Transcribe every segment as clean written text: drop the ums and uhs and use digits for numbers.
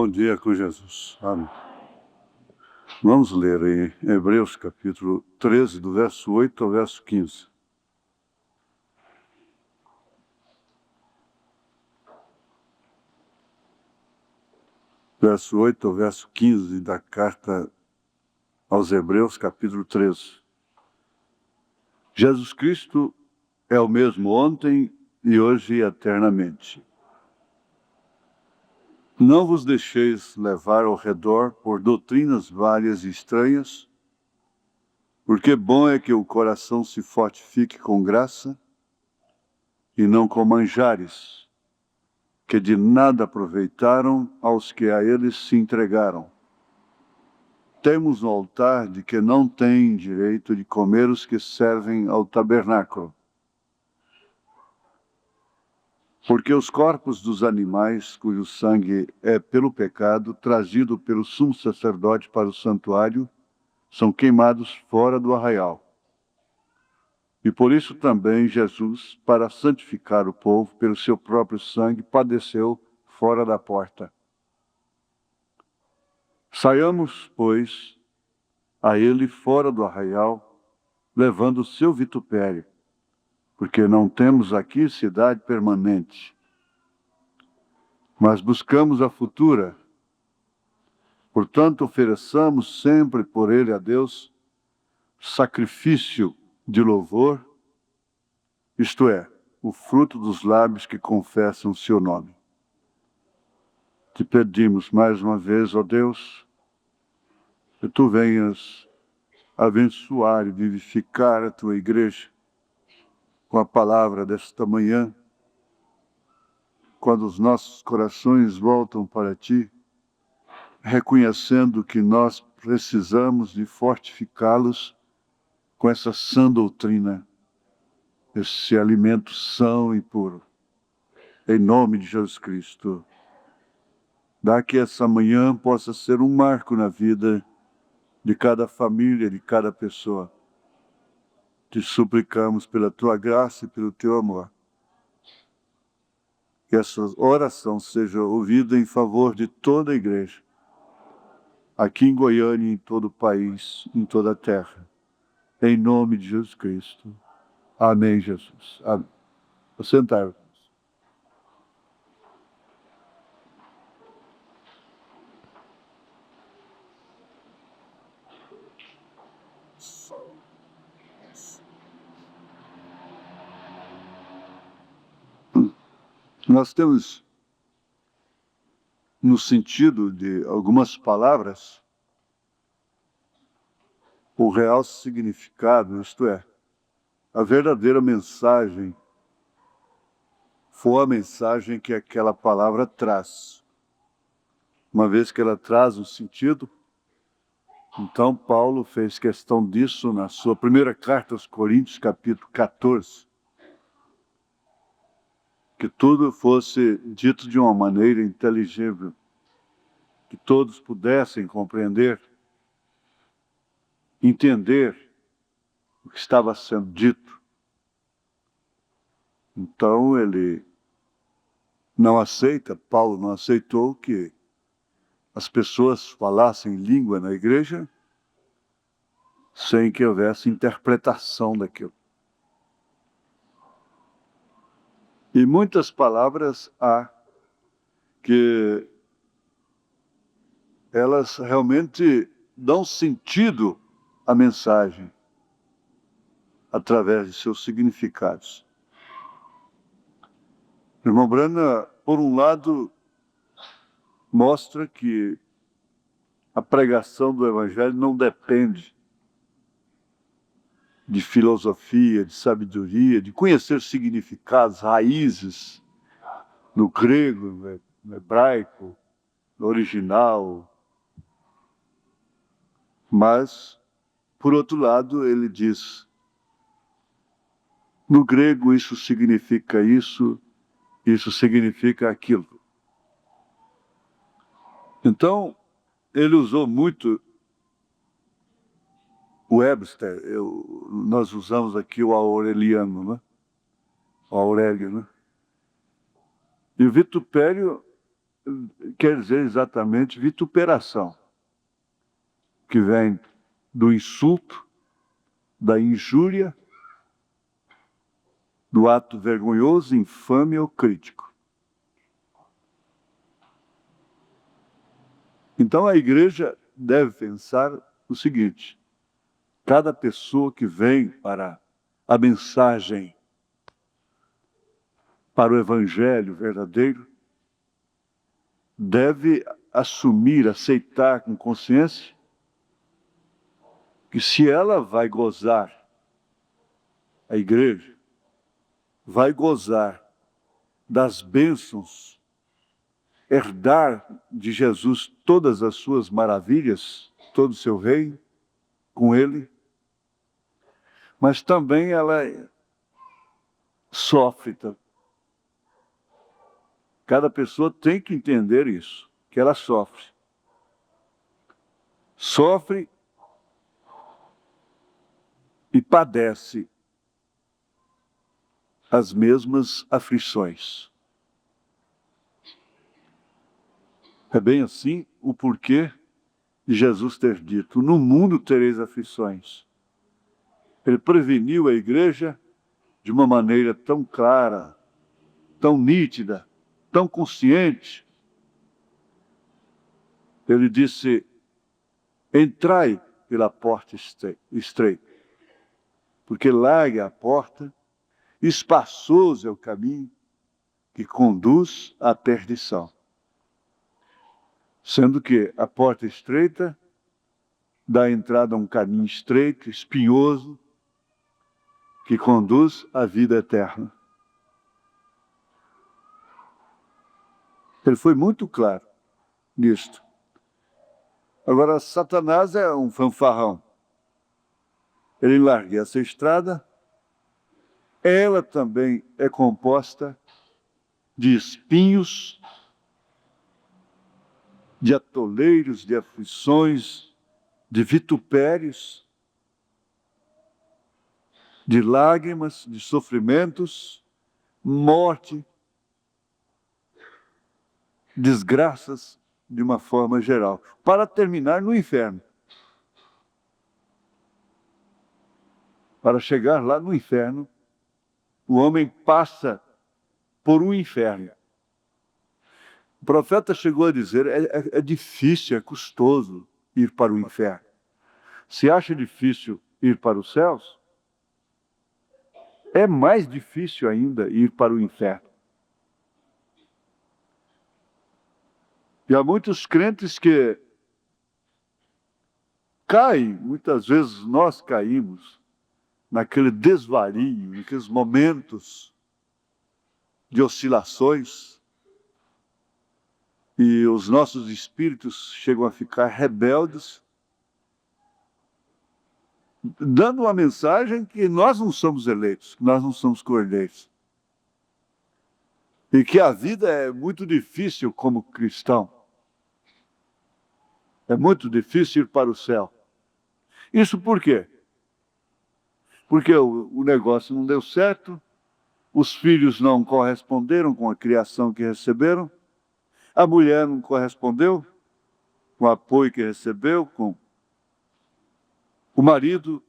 Bom dia com Jesus. Amém. Vamos ler em Hebreus capítulo 13, do verso 8 ao verso 15. Verso 8 ao verso 15 da carta aos Hebreus, capítulo 13. Jesus Cristo é o mesmo ontem e hoje e eternamente. Não vos deixeis levar ao redor por doutrinas várias e estranhas, porque bom é que o coração se fortifique com graça e não com manjares, que de nada aproveitaram aos que a eles se entregaram. Temos no altar de que não têm direito de comer os que servem ao tabernáculo. Porque os corpos dos animais, cujo sangue é pelo pecado trazido pelo sumo sacerdote para o santuário, são queimados fora do arraial. E por isso também Jesus, para santificar o povo pelo seu próprio sangue, padeceu fora da porta. Saiamos, pois, a ele fora do arraial, levando o seu vitupério, porque não temos aqui cidade permanente, mas buscamos a futura. Portanto, ofereçamos sempre por ele a Deus sacrifício de louvor, isto é, o fruto dos lábios que confessam o seu nome. Te pedimos mais uma vez, ó Deus, que tu venhas abençoar e vivificar a tua igreja com a palavra desta manhã, quando os nossos corações voltam para ti, reconhecendo que nós precisamos de fortificá-los com essa sã doutrina, esse alimento são e puro. Em nome de Jesus Cristo, dá que essa manhã possa ser um marco na vida de cada família, de cada pessoa. Te suplicamos pela tua graça e pelo teu amor. Que essa oração seja ouvida em favor de toda a igreja, aqui em Goiânia, em todo o país, em toda a terra. Em nome de Jesus Cristo. Amém, Jesus. Amém. Vou sentar. Nós temos, no sentido de algumas palavras, o real significado, isto é, a verdadeira mensagem, for a mensagem que aquela palavra traz. Uma vez que ela traz um sentido, então Paulo fez questão disso na sua primeira carta aos Coríntios, capítulo 14. Que tudo fosse dito de uma maneira inteligível, que todos pudessem compreender, entender o que estava sendo dito. Então ele Paulo não aceitou que as pessoas falassem língua na igreja sem que houvesse interpretação daquilo. E muitas palavras há que elas realmente dão sentido à mensagem através de seus significados. O irmão Brana, por um lado, mostra que a pregação do Evangelho não depende de filosofia, de sabedoria, de conhecer significados, raízes no grego, no hebraico, no original. Mas, por outro lado, ele diz, no grego isso significa isso significa aquilo. Então, ele usou muito o Webster, nós usamos aqui o Aureliano, né? O Aurélio, né? E o vitupério quer dizer exatamente vituperação, que vem do insulto, da injúria, do ato vergonhoso, infame ou crítico. Então a igreja deve pensar o seguinte: cada pessoa que vem para a mensagem, para o evangelho verdadeiro, deve assumir, aceitar com consciência que se ela vai gozar, a igreja vai gozar das bênçãos, herdar de Jesus todas as suas maravilhas, todo o seu reino com ele, mas também ela sofre. Cada pessoa tem que entender isso, que ela sofre. Sofre e padece as mesmas aflições. É bem assim o porquê de Jesus ter dito: no mundo tereis aflições. Ele preveniu a igreja de uma maneira tão clara, tão nítida, tão consciente. Ele disse: entrai pela porta estreita, porque larga a porta, espaçoso é o caminho que conduz à perdição. Sendo que a porta estreita dá entrada a um caminho estreito, espinhoso, que conduz à vida eterna. Ele foi muito claro nisto. Agora, Satanás é um fanfarrão. Ele larga essa estrada, ela também é composta de espinhos, de atoleiros, de aflições, de vitupérios, de lágrimas, de sofrimentos, morte, desgraças de uma forma geral, para terminar no inferno. Para chegar lá no inferno, o homem passa por um inferno. O profeta chegou a dizer: é difícil, é custoso ir para o inferno. Se acha difícil ir para os céus, é mais difícil ainda ir para o inferno. E há muitos crentes que caem, muitas vezes nós caímos, naquele desvario, naqueles momentos de oscilações, e os nossos espíritos chegam a ficar rebeldes, dando uma mensagem que nós não somos eleitos, que nós não somos cordeiros. E que a vida é muito difícil como cristão. É muito difícil ir para o céu. Isso por quê? Porque o negócio não deu certo, os filhos não corresponderam com a criação que receberam, a mulher não correspondeu com o apoio que recebeu, com o marido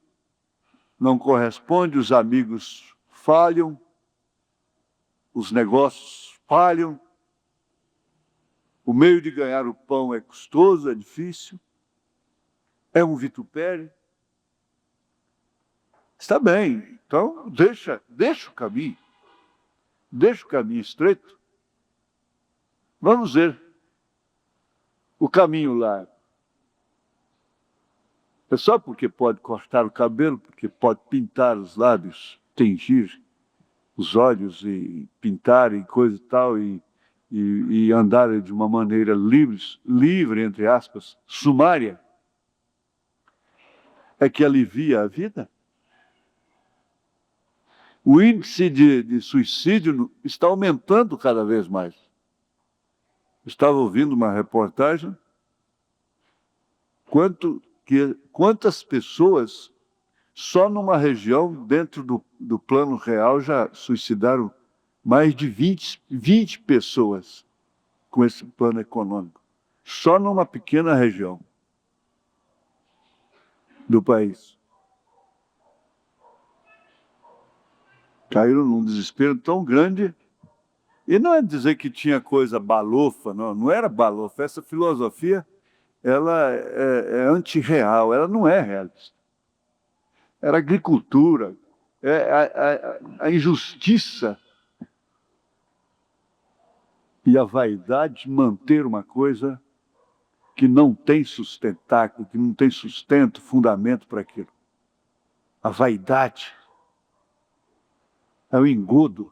não corresponde, os amigos falham, os negócios falham, o meio de ganhar o pão é custoso, é difícil, é um vitupério. Está bem, então deixa o caminho estreito. Vamos ver o caminho largo. É só porque pode cortar o cabelo, porque pode pintar os lábios, tingir os olhos e pintar e coisa e tal, e andar de uma maneira livre, entre aspas, sumária, é que alivia a vida? O índice de suicídio está aumentando cada vez mais. Estava ouvindo uma reportagem, quantas pessoas só numa região dentro do plano real já suicidaram mais de 20 pessoas. com esse plano econômico. Só numa pequena região do país. Caíram num desespero tão grande. E não é dizer que tinha coisa balofa, não, não era balofa. Essa filosofia, ela é antirreal, ela não é realista. Era agricultura, a injustiça e a vaidade de manter uma coisa que não tem sustentáculo, que não tem sustento, fundamento para aquilo. A vaidade é o engodo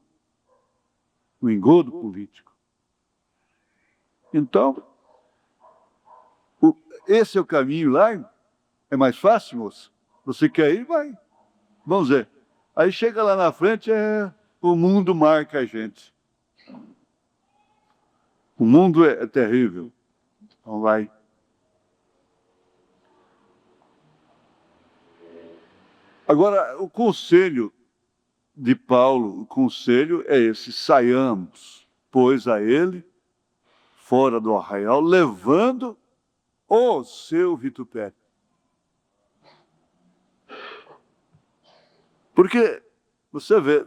político. Então, esse é o caminho lá, é mais fácil, moço? Você quer ir? Vai. Vamos ver. Aí chega lá na frente, o mundo marca a gente. O mundo é terrível. Então vai. Agora, o conselho de Paulo, o conselho é esse: saiamos, pois a ele, fora do arraial, levando o seu vitupério. Porque, você vê,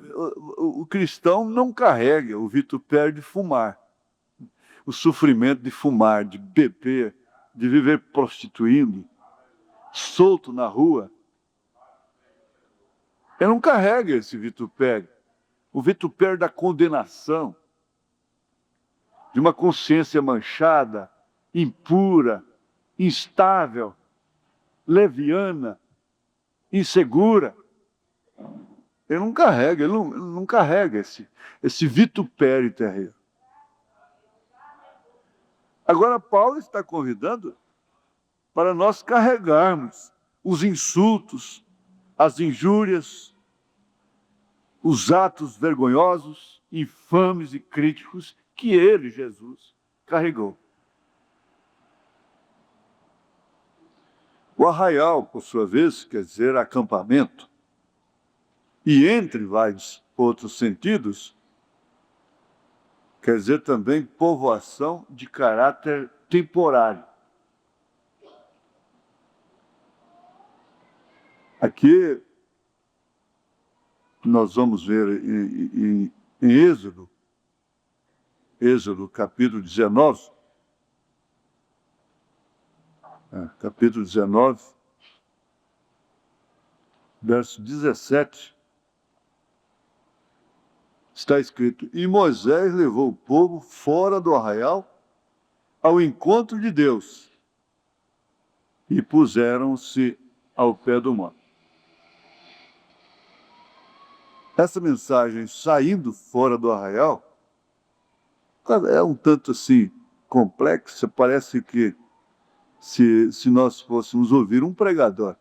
o cristão não carrega o vitupério de fumar, o sofrimento de fumar, de beber, de viver prostituindo, solto na rua. Ele não carrega esse vitupério, o vitupério da condenação, de uma consciência manchada, impura, instável, leviana, insegura. Ele não carrega esse vitupério terreno. Agora Paulo está convidando para nós carregarmos os insultos, as injúrias, os atos vergonhosos, infames e críticos que ele, Jesus, carregou. O arraial, por sua vez, quer dizer acampamento. E entre vários outros sentidos, quer dizer também povoação de caráter temporário. Aqui nós vamos ver em Êxodo capítulo 19, capítulo 19, verso 17, está escrito: e Moisés levou o povo fora do arraial ao encontro de Deus e puseram-se ao pé do monte. Essa mensagem, saindo fora do arraial, é um tanto assim complexa. Parece que se nós fôssemos ouvir um pregador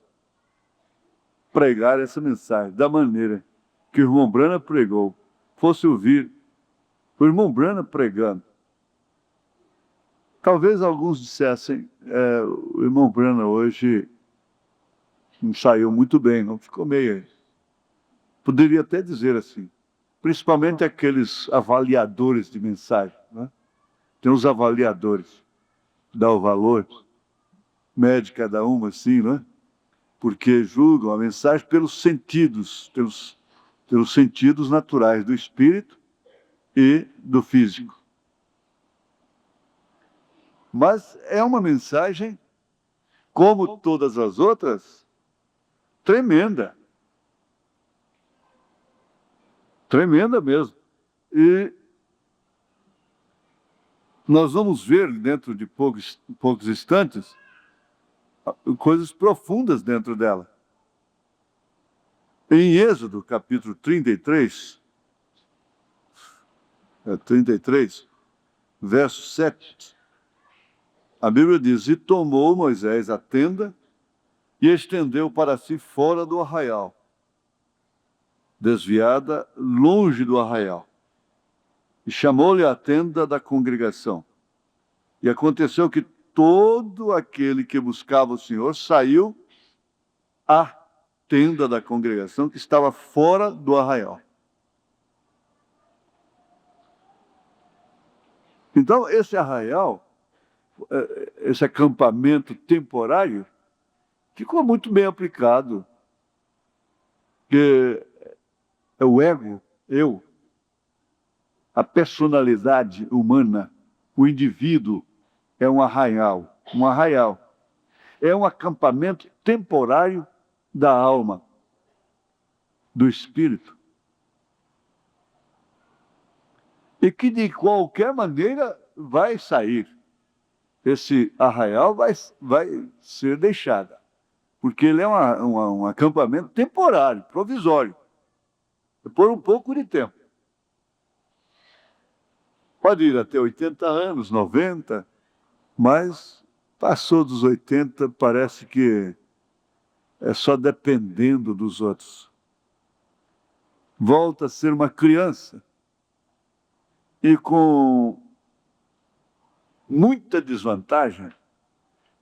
pregar essa mensagem da maneira que o irmão Brana pregou, fosse ouvir o irmão Brana pregando, talvez alguns dissessem: o irmão Brana hoje não saiu muito bem, não ficou meio... Poderia até dizer assim, principalmente aqueles avaliadores de mensagem, né? Tem os avaliadores, dá o valor, mede cada uma assim, né? Porque julgam a mensagem pelos sentidos, pelos sentidos naturais do espírito e do físico. Mas é uma mensagem, como todas as outras, tremenda. Tremenda mesmo. E nós vamos ver dentro de poucos instantes coisas profundas dentro dela. Em Êxodo, capítulo 33, verso 7, a Bíblia diz: e tomou Moisés a tenda e estendeu para si fora do arraial, desviada longe do arraial. E chamou-lhe a tenda da congregação. E aconteceu que todo aquele que buscava o Senhor saiu à tenda da congregação, que estava fora do arraial. Então, esse arraial, esse acampamento temporário, ficou muito bem aplicado, que é o ego, eu, a personalidade humana, o indivíduo é um arraial, um arraial. É um acampamento temporário da alma, do espírito. E que de qualquer maneira vai sair. Esse arraial vai ser deixado. Porque ele é um acampamento temporário, provisório. Por um pouco de tempo. Pode ir até 80 anos, 90, mas passou dos 80, parece que é só dependendo dos outros. Volta a ser uma criança. E com muita desvantagem,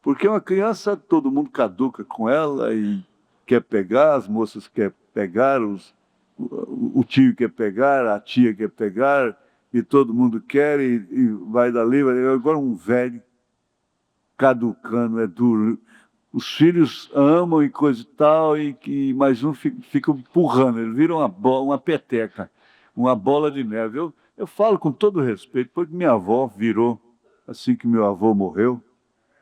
porque uma criança, todo mundo caduca com ela e quer pegar, as moças querem pegar, o tio quer pegar, a tia quer pegar, e todo mundo quer, e vai dali. Agora um velho caducando, é duro. Os filhos amam e coisa e tal, mas um fica empurrando, ele vira uma peteca, uma bola de neve. Eu falo com todo respeito, porque minha avó virou assim que meu avô morreu,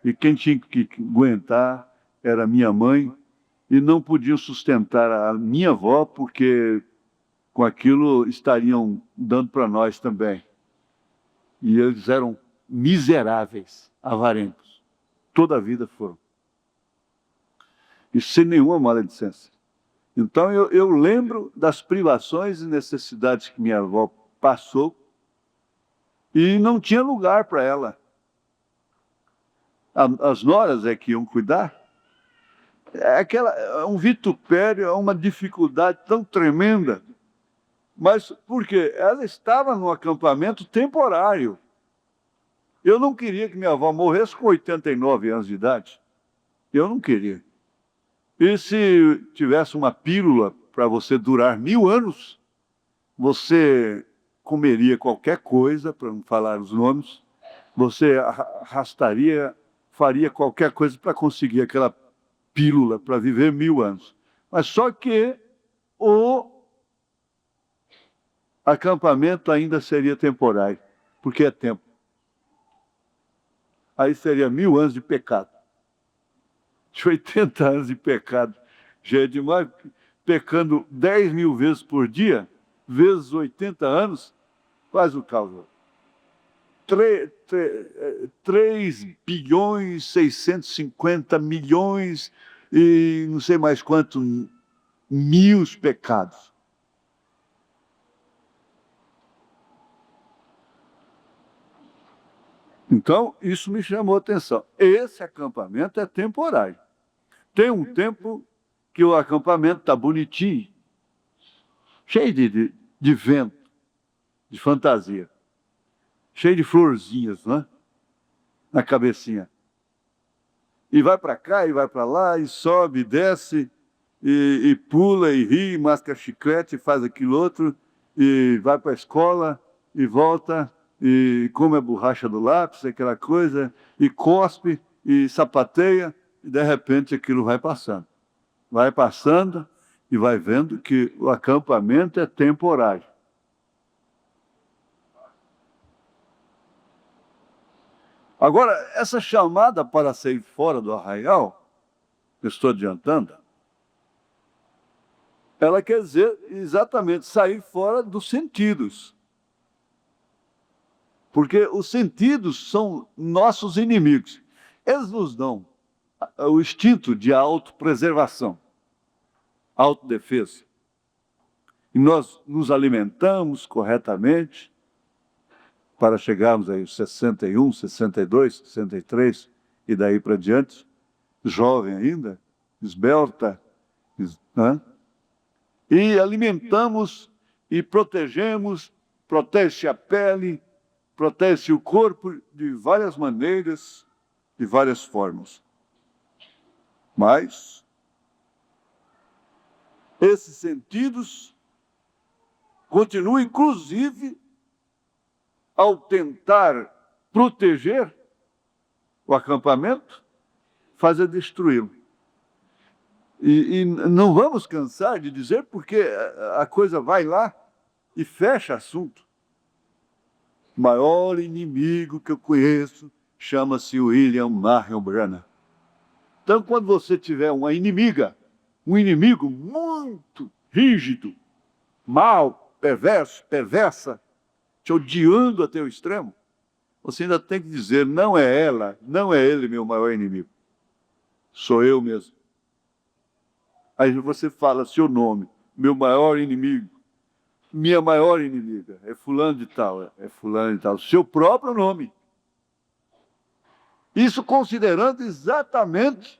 e quem tinha que aguentar era minha mãe, e não podiam sustentar a minha avó, porque com aquilo estariam dando para nós também. E eles eram miseráveis, avarentos. Toda a vida foram. E sem nenhuma maledicência. Então eu lembro das privações e necessidades que minha avó passou e não tinha lugar para ela. As noras é que iam cuidar. É um vitupério, é uma dificuldade tão tremenda. Mas por quê? Ela estava num acampamento temporário. Eu não queria que minha avó morresse com 89 anos de idade. Eu não queria. E se tivesse uma pílula para você durar 1000 anos, você comeria qualquer coisa, para não falar os nomes, você arrastaria, faria qualquer coisa para conseguir aquela pílula para viver 1000 anos. Mas só que o acampamento ainda seria temporário, porque é tempo. Aí seria 1000 anos de pecado. De 80 anos de pecado. Já é demais, pecando 10.000 vezes por dia, vezes 80 anos, faz o cálculo. 3 bilhões, 650 milhões e não sei mais quantos mil pecados. Então, isso me chamou a atenção. Esse acampamento é temporário. Tem um tempo que o acampamento está bonitinho, cheio de vento, de fantasia, cheio de florzinhas, né? Na cabecinha. E vai para cá, e vai para lá, e sobe, e desce, e pula, e ri, masca chiclete, e faz aquilo outro, e vai para a escola, e volta, e come a borracha do lápis, aquela coisa, e cospe, e sapateia, e de repente aquilo vai passando. Vai passando e vai vendo que o acampamento é temporário. Agora, essa chamada para sair fora do arraial, que estou adiantando, ela quer dizer exatamente sair fora dos sentidos. Porque os sentidos são nossos inimigos. Eles nos dão o instinto de autopreservação, autodefesa. E nós nos alimentamos corretamente para chegarmos aí aos 61, 62, 63 e daí para diante, jovem ainda, esbelta, né? E alimentamos e protegemos, protege a pele, protege o corpo de várias maneiras, de várias formas. Mas esses sentidos continuam, inclusive, ao tentar proteger o acampamento, faz é destruí-lo. E não vamos cansar de dizer, porque a coisa vai lá e fecha assunto. O maior inimigo que eu conheço chama-se William Marion Branham. Então, quando você tiver uma inimiga, um inimigo muito rígido, mau, perverso, perversa, te odiando até o extremo, você ainda tem que dizer, não é ela, não é ele meu maior inimigo. Sou eu mesmo. Aí você fala seu nome, meu maior inimigo, minha maior inimiga, é fulano de tal, é fulano de tal, seu próprio nome. Isso considerando exatamente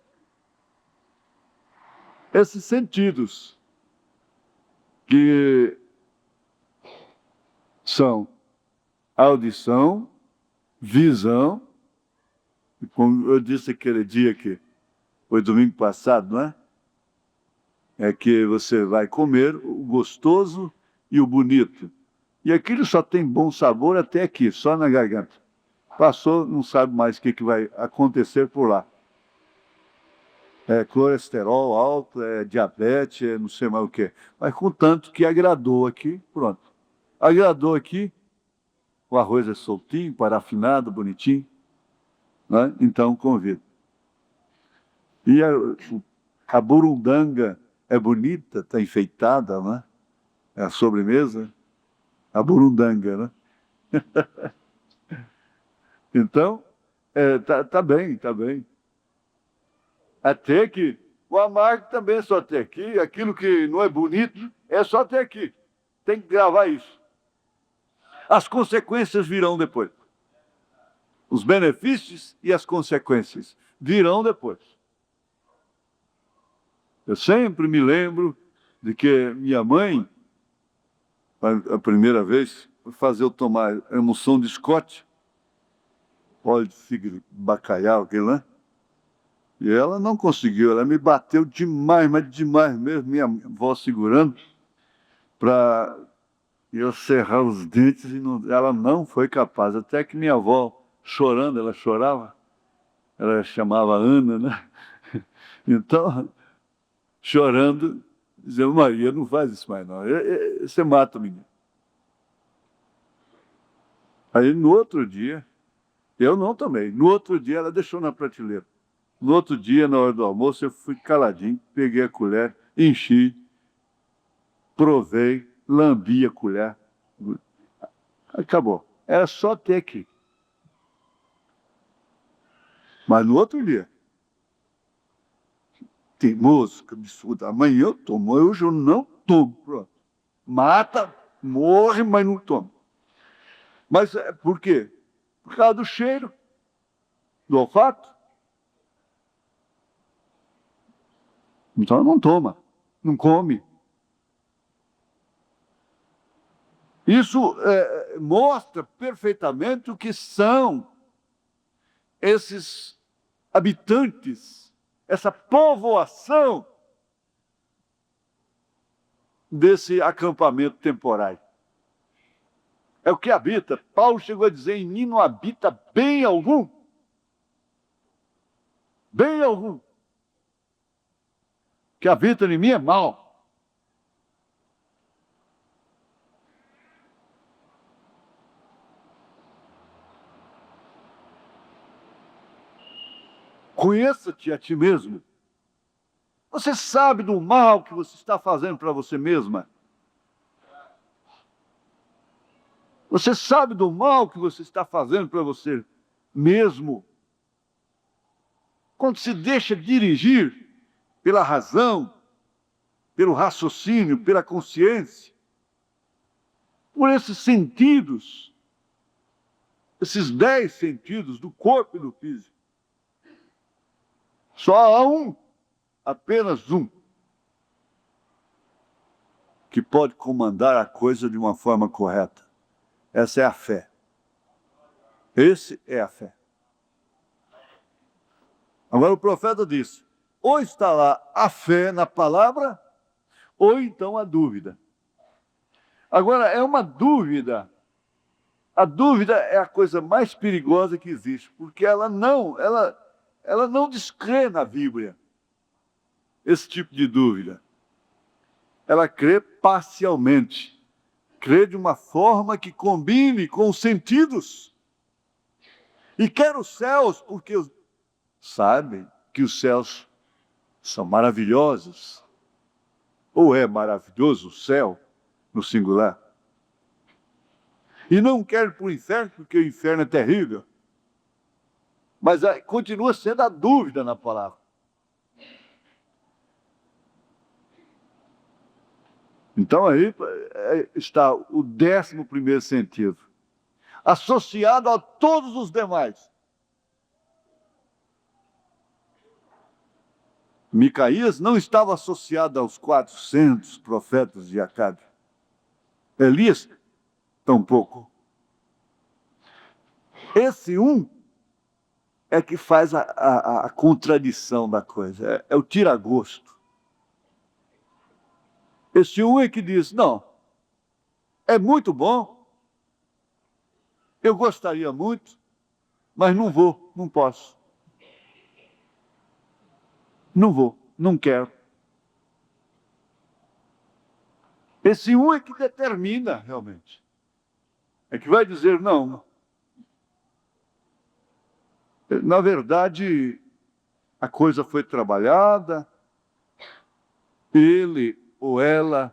esses sentidos, que são audição, visão, como eu disse aquele dia que foi domingo passado, não é? É que você vai comer o gostoso e o bonito. E aquilo só tem bom sabor até aqui, só na garganta. Passou, não sabe mais o que vai acontecer por lá. É colesterol alto, é diabetes, é não sei mais o quê. Mas contanto que agradou aqui, pronto. Agradou aqui, o arroz é soltinho, parafinado, bonitinho, né? Então convido. E a burundanga é bonita, está enfeitada, né? É a sobremesa, a burundanga, né? Então, tá bem, tá bem. Até que o amargo também é só até aqui, aquilo que não é bonito é só até aqui. Tem que gravar isso. As consequências virão depois. Os benefícios e as consequências virão depois. Eu sempre me lembro de que minha mãe, a primeira vez, foi fazer eu tomar emulsão de Scott, óleo de fígado, bacalhau, aquilo, né? E ela não conseguiu, ela me bateu demais, mas demais mesmo, minha avó segurando, para eu cerrar os dentes, e ela não foi capaz. Até que minha avó, chorando, ela chorava, ela chamava Ana, né? Então, chorando, dizendo, Maria, não faz isso mais não, você mata o menino. Aí no outro dia, eu não tomei, no outro dia ela deixou na prateleira. No outro dia, na hora do almoço, eu fui caladinho, peguei a colher, enchi, provei, lambi a colher. Acabou. Era só ter aqui. Mas no outro dia, teimoso, que absurdo, amanhã eu tomo, hoje eu não tomo. Pronto. Mata, morre, mas não tomo. Mas por quê? Por causa do cheiro, do olfato. Então não toma, não come. Isso mostra perfeitamente o que são esses habitantes, essa povoação desse acampamento temporário. É o que habita. Paulo chegou a dizer, em mim não habita bem algum. Bem algum. O que habita em mim é mal. Conheça-te a ti mesmo. Você sabe do mal que você está fazendo para você mesma? Você sabe do mal que você está fazendo para você mesmo? Quando se deixa dirigir pela razão, pelo raciocínio, pela consciência, por esses sentidos, esses 10 sentidos do corpo e do físico. Só há um, apenas um, que pode comandar a coisa de uma forma correta. Essa é a fé. Esse é a fé. Agora o profeta disse, ou está lá a fé na palavra, ou então a dúvida. Agora, é uma dúvida A dúvida é a coisa mais perigosa que existe, porque ela não descrê na Bíblia esse tipo de dúvida. Ela crê parcialmente, crê de uma forma que combine com os sentidos. E quer os céus, porque sabe que os céus são maravilhosos. Ou é maravilhoso o céu, no singular. E não quer para o inferno, porque o inferno é terrível. Mas continua sendo a dúvida na palavra. Então aí está o 11º sentido, associado a todos os demais. Micaías não estava associado aos 400 profetas de Acabe. Elias, tampouco. Esse um é que faz a contradição da coisa, é o tira-gosto. Esse um é que diz, não, é muito bom, eu gostaria muito, mas não vou, não posso. Não vou, não quero. Esse um é que determina, realmente. É que vai dizer, não. Na verdade, a coisa foi trabalhada, ele ou ela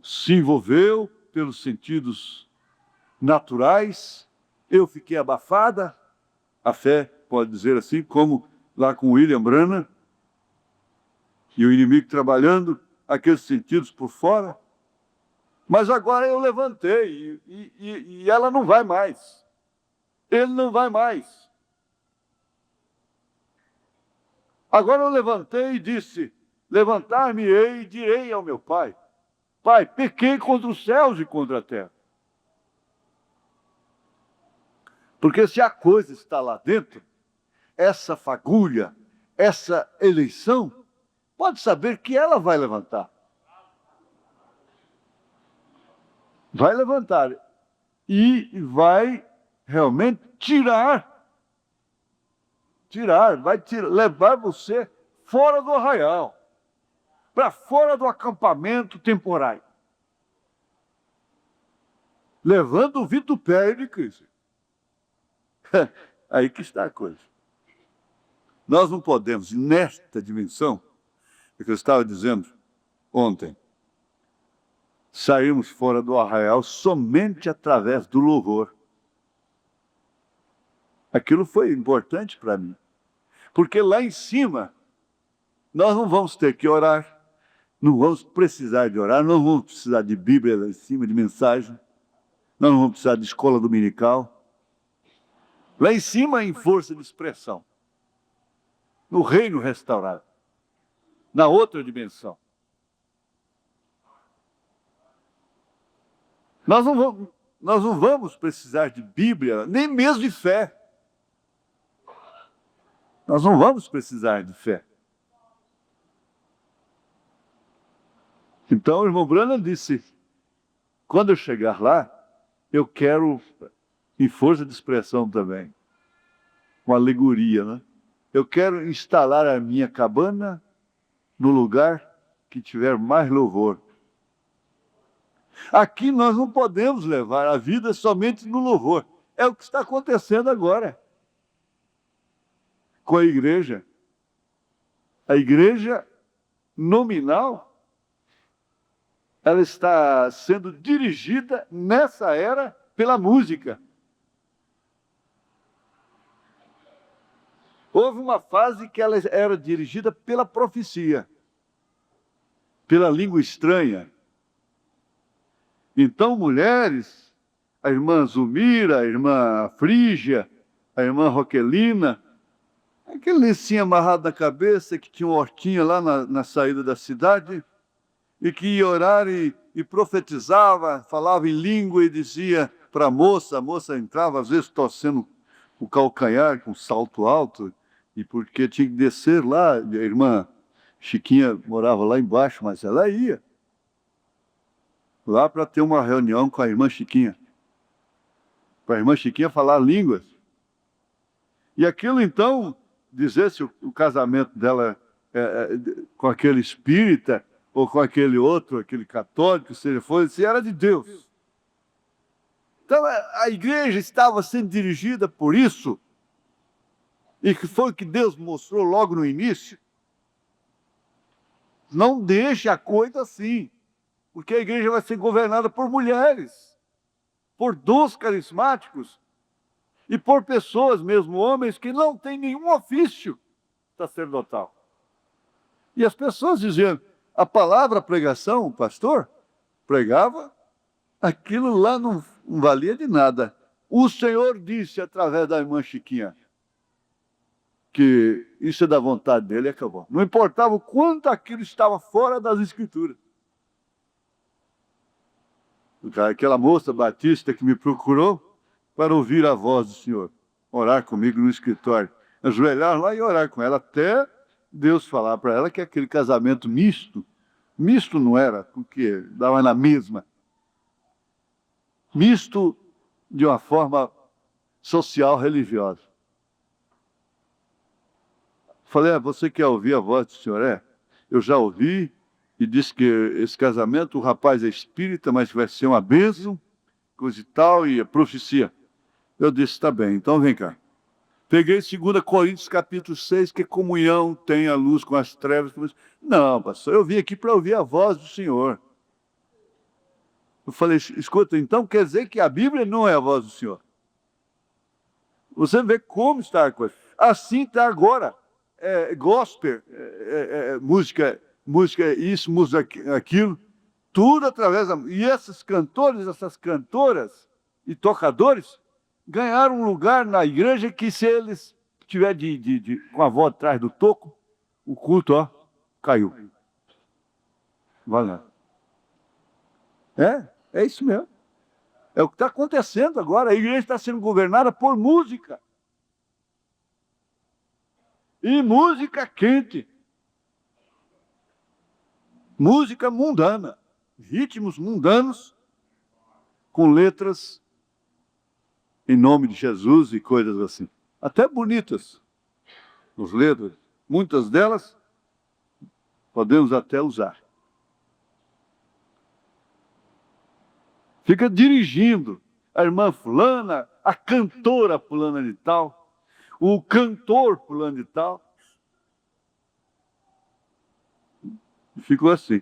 se envolveu pelos sentidos naturais, eu fiquei abafada, a fé pode dizer assim, como lá com William Branham, e o inimigo trabalhando aqueles sentidos por fora. Mas agora eu levantei e ela não vai mais. Ele não vai mais. Agora eu levantei e disse, levantar-me-ei e direi ao meu pai, Pai, pequei contra os céus e contra a terra. Porque se a coisa está lá dentro, essa fagulha, essa eleição, pode saber que ela vai levantar. Vai levantar e vai realmente levar você fora do arraial, para fora do acampamento temporário, levando o vitupério de Cristo. Aí que está a coisa. Nós não podemos, nesta dimensão, é que eu estava dizendo ontem, sairmos fora do arraial somente através do louvor. Aquilo foi importante para mim. Porque lá em cima, nós não vamos ter que orar, não vamos precisar de orar, não vamos precisar de Bíblia lá em cima, de mensagem, nós não vamos precisar de escola dominical. Lá em cima, em força de expressão, no reino restaurado, na outra dimensão. Nós não vamos precisar de Bíblia, nem mesmo de fé. Nós não vamos precisar de fé. Então o irmão Branham disse, quando eu chegar lá, eu quero, em força de expressão também, uma alegoria, né? Eu quero instalar a minha cabana no lugar que tiver mais louvor. Aqui nós não podemos levar a vida somente no louvor. É o que está acontecendo agora com a igreja. A igreja nominal, ela está sendo dirigida nessa era pela música. Houve uma fase que ela era dirigida pela profecia, pela língua estranha. Então, mulheres, a irmã Zulmira, a irmã Frígia, a irmã Roquelina, aquele lencinho amarrado na cabeça, que tinha uma hortinha lá na saída da cidade, e que ia orar e profetizava, falava em língua e dizia para a moça entrava, às vezes torcendo o calcanhar com salto alto, e porque tinha que descer lá, a irmã Chiquinha morava lá embaixo, mas ela ia lá para ter uma reunião com a irmã Chiquinha. para a irmã Chiquinha falar línguas. E aquilo então, dizer se o casamento dela com aquele espírita, ou com aquele outro, aquele católico, se ele fosse, se era de Deus. Então a igreja estava sendo dirigida por isso, e que foi o que Deus mostrou logo no início. Não deixe a coisa assim, porque a igreja vai ser governada por mulheres, por dons carismáticos e por pessoas, mesmo homens, que não têm nenhum ofício sacerdotal. E as pessoas diziam, a palavra a pregação, o pastor pregava, aquilo lá não valia de nada. O Senhor disse através da irmã Chiquinha que isso é da vontade dele e acabou. Não importava o quanto aquilo estava fora das Escrituras. Aquela moça batista que me procurou para ouvir a voz do Senhor, orar comigo no escritório, ajoelhar lá e orar com ela, até Deus falar para ela que aquele casamento misto não era, porque dava na mesma, misto de uma forma social religiosa. Falei, você quer ouvir a voz do Senhor? Eu já ouvi, e disse que esse casamento, o rapaz é espírita, mas vai ser uma bênção, coisa e tal, e a profecia. Eu disse, tá bem, então vem cá. Peguei 2 Coríntios capítulo 6, que comunhão tem a luz com as trevas. Não, pastor, eu vim aqui para ouvir a voz do Senhor. Eu falei, escuta, então quer dizer que a Bíblia não é a voz do Senhor. Você vê como está a coisa. Assim está agora. Gospel, música isso, música aquilo, tudo através da... E esses cantores, essas cantoras e tocadores ganharam um lugar na igreja que, se eles tiver com a voz atrás do toco, o culto, caiu. Vai lá. É isso mesmo. É o que está acontecendo agora. A igreja está sendo governada por música. E música quente. Música mundana. Ritmos mundanos com letras em nome de Jesus e coisas assim. Até bonitas. As letras. Muitas delas podemos até usar. Fica dirigindo a irmã fulana, a cantora fulana de tal, o cantor fulano de tal. Ficou assim.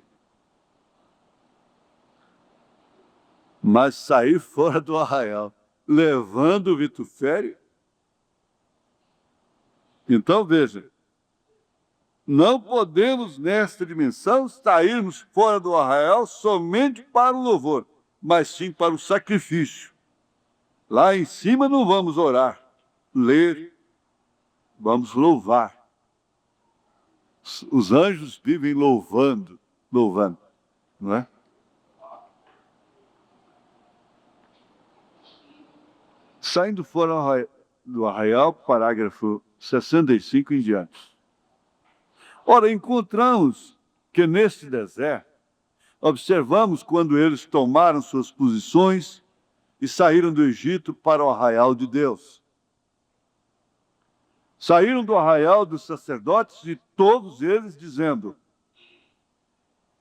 Mas sair fora do arraial, levando o vitufério. Então, veja, não podemos, nesta dimensão, sairmos fora do arraial somente para o louvor, mas sim para o sacrifício. Lá em cima não vamos orar, ler, vamos louvar. Os anjos vivem louvando, não é? Saindo fora do arraial, parágrafo 65 em diante. Ora, encontramos que neste deserto, observamos quando eles tomaram suas posições e saíram do Egito para o arraial de Deus. Saíram do arraial dos sacerdotes e todos eles dizendo: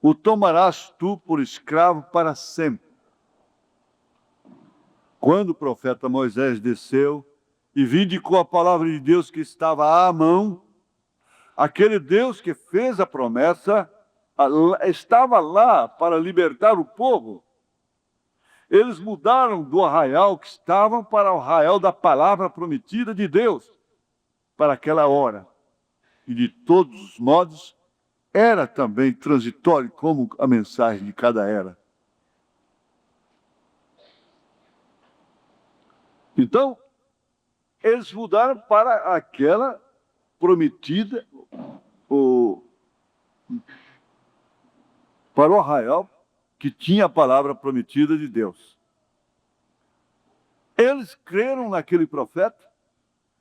o tomarás tu por escravo para sempre. Quando o profeta Moisés desceu e vindicou a palavra de Deus que estava à mão, aquele Deus que fez a promessa estava lá para libertar o povo. Eles mudaram do arraial que estavam para o arraial da palavra prometida de Deus, para aquela hora. E de todos os modos, era também transitório como a mensagem de cada era. Então, eles mudaram para aquela prometida, para o arraial que tinha a palavra prometida de Deus. Eles creram naquele profeta,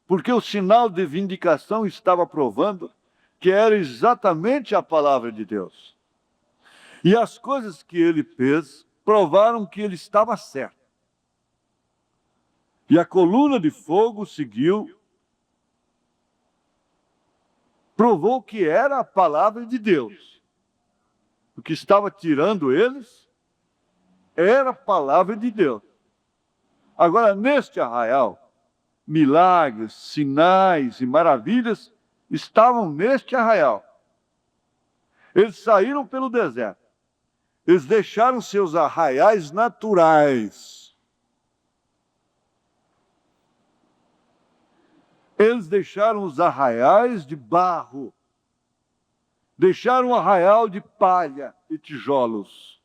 porque o sinal de vindicação estava provando que era exatamente a palavra de Deus. E as coisas que ele fez provaram que ele estava certo. E a coluna de fogo seguiu, provou que era a palavra de Deus. O que estava tirando eles era a palavra de Deus. Agora, neste arraial, milagres, sinais e maravilhas estavam neste arraial. Eles saíram pelo deserto. Eles deixaram seus arraiais naturais. Eles deixaram os arraiais de barro. Deixaram o arraial de palha e tijolos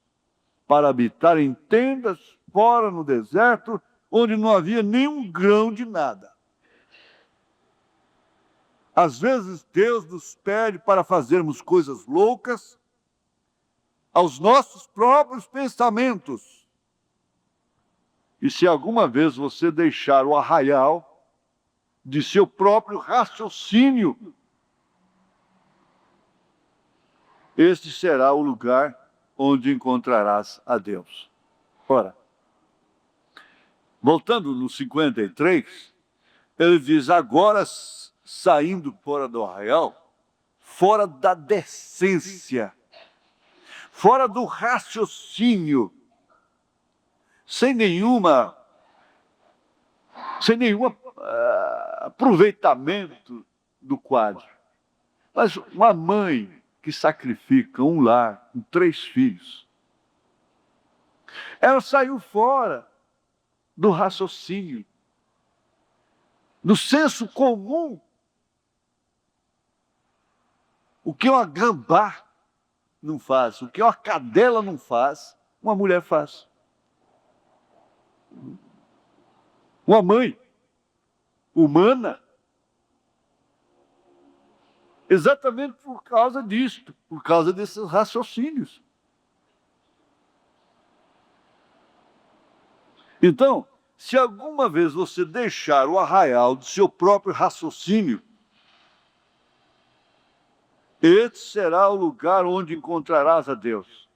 para habitar em tendas fora no deserto, onde não havia nenhum grão de nada. Às vezes Deus nos pede para fazermos coisas loucas aos nossos próprios pensamentos. E se alguma vez você deixar o arraial de seu próprio raciocínio, este será o lugar onde encontrarás a Deus. Ora, voltando no 53, ele diz, agora saindo fora do arraial, fora da decência, fora do raciocínio, sem nenhum aproveitamento do quadro. Mas uma mãe que sacrifica um lar com 3 filhos, ela saiu fora do raciocínio, do senso comum. O que uma gambá não faz, o que uma cadela não faz, uma mulher faz. Uma mãe humana, exatamente por causa disto, por causa desses raciocínios. Então, se alguma vez você deixar o arraial do seu próprio raciocínio, este será o lugar onde encontrarás a Deus.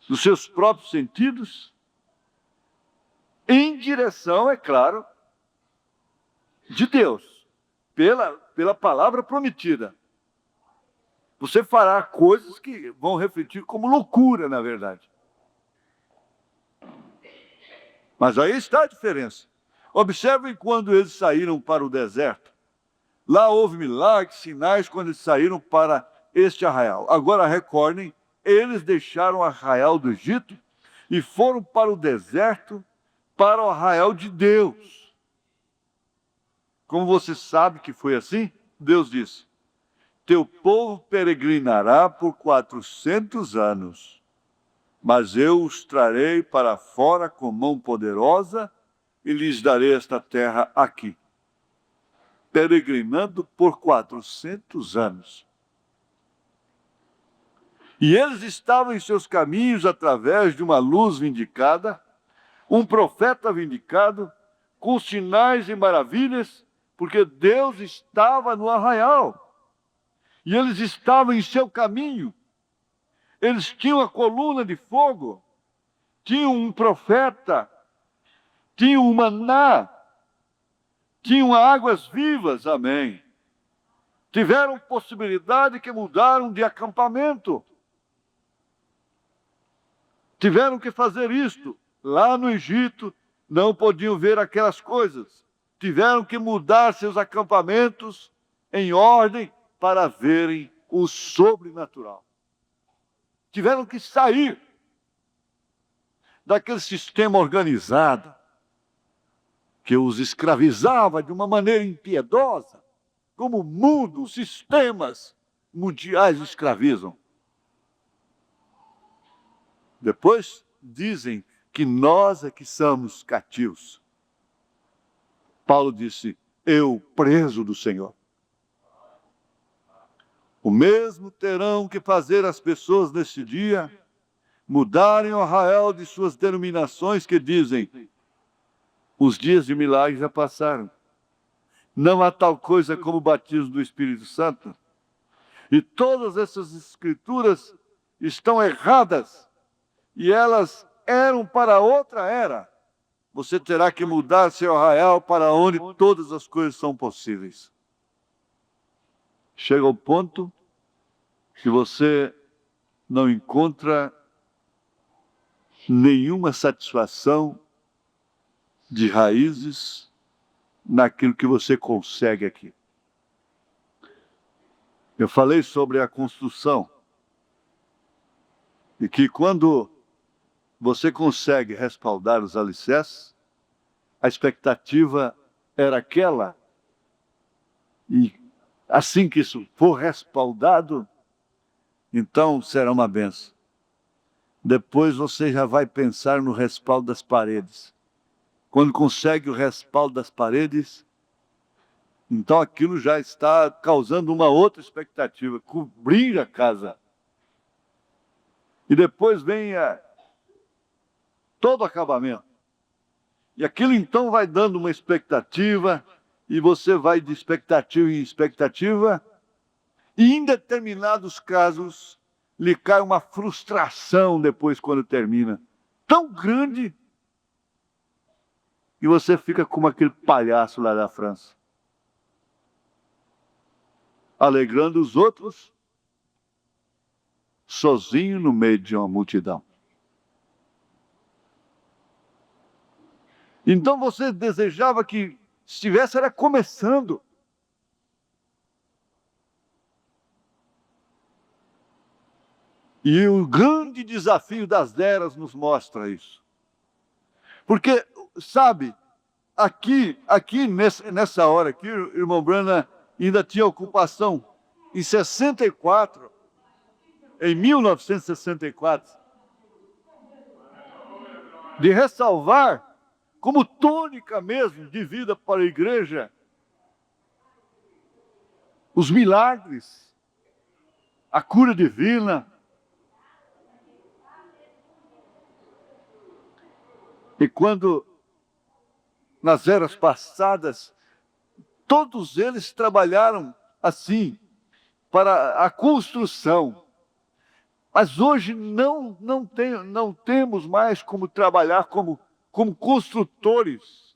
Dos seus próprios sentidos, em direção, é claro, de Deus, pela palavra prometida. Você fará coisas que vão refletir como loucura, na verdade. Mas aí está a diferença. Observem quando eles saíram para o deserto. Lá houve milagres, sinais, quando eles saíram para este arraial. Agora recordem, eles deixaram o arraial do Egito e foram para o deserto, para o arraial de Deus. Como você sabe que foi assim? Deus disse, teu povo peregrinará por 400 anos, mas eu os trarei para fora com mão poderosa e lhes darei esta terra aqui. Peregrinando por 400 anos. E eles estavam em seus caminhos através de uma luz vindicada, um profeta vindicado, com sinais e maravilhas, porque Deus estava no arraial. E eles estavam em seu caminho. Eles tinham a coluna de fogo, tinham um profeta, tinham um maná, tinham águas vivas, amém. Tiveram possibilidade que mudaram de acampamento. Tiveram que fazer isto. Lá no Egito, não podiam ver aquelas coisas. Tiveram que mudar seus acampamentos em ordem para verem o sobrenatural. Tiveram que sair daquele sistema organizado que os escravizava de uma maneira impiedosa, como o mundo, os sistemas mundiais escravizam. Depois dizem que nós é que somos cativos. Paulo disse, eu preso do Senhor. O mesmo terão que fazer as pessoas neste dia, mudarem o arraial de suas denominações que dizem, os dias de milagres já passaram. Não há tal coisa como o batismo do Espírito Santo. E todas essas escrituras estão erradas. E elas eram para outra era. você terá que mudar seu arraial para onde todas as coisas são possíveis. Chega ao ponto que você não encontra nenhuma satisfação de raízes naquilo que você consegue aqui. Eu falei sobre a construção e que quando você consegue respaldar os alicerces, a expectativa era aquela, e assim que isso for respaldado, então será uma benção. Depois você já vai pensar no respaldo das paredes. Quando consegue o respaldo das paredes, então aquilo já está causando uma outra expectativa, cobrir a casa. E depois vem todo o acabamento. E aquilo então vai dando uma expectativa, e você vai de expectativa em expectativa, e em determinados casos lhe cai uma frustração depois quando termina, tão grande, que você fica como aquele palhaço lá da França, alegrando os outros, sozinho no meio de uma multidão. Então você desejava que estivesse era começando. E o grande desafio das eras nos mostra isso. Porque, sabe, nessa hora aqui, o irmão Branham ainda tinha ocupação em 64, em 1964, de ressalvar como tônica mesmo de vida para a igreja os milagres, a cura divina. E quando, nas eras passadas, todos eles trabalharam assim, para a construção. Mas hoje não temos mais como trabalhar como construtores.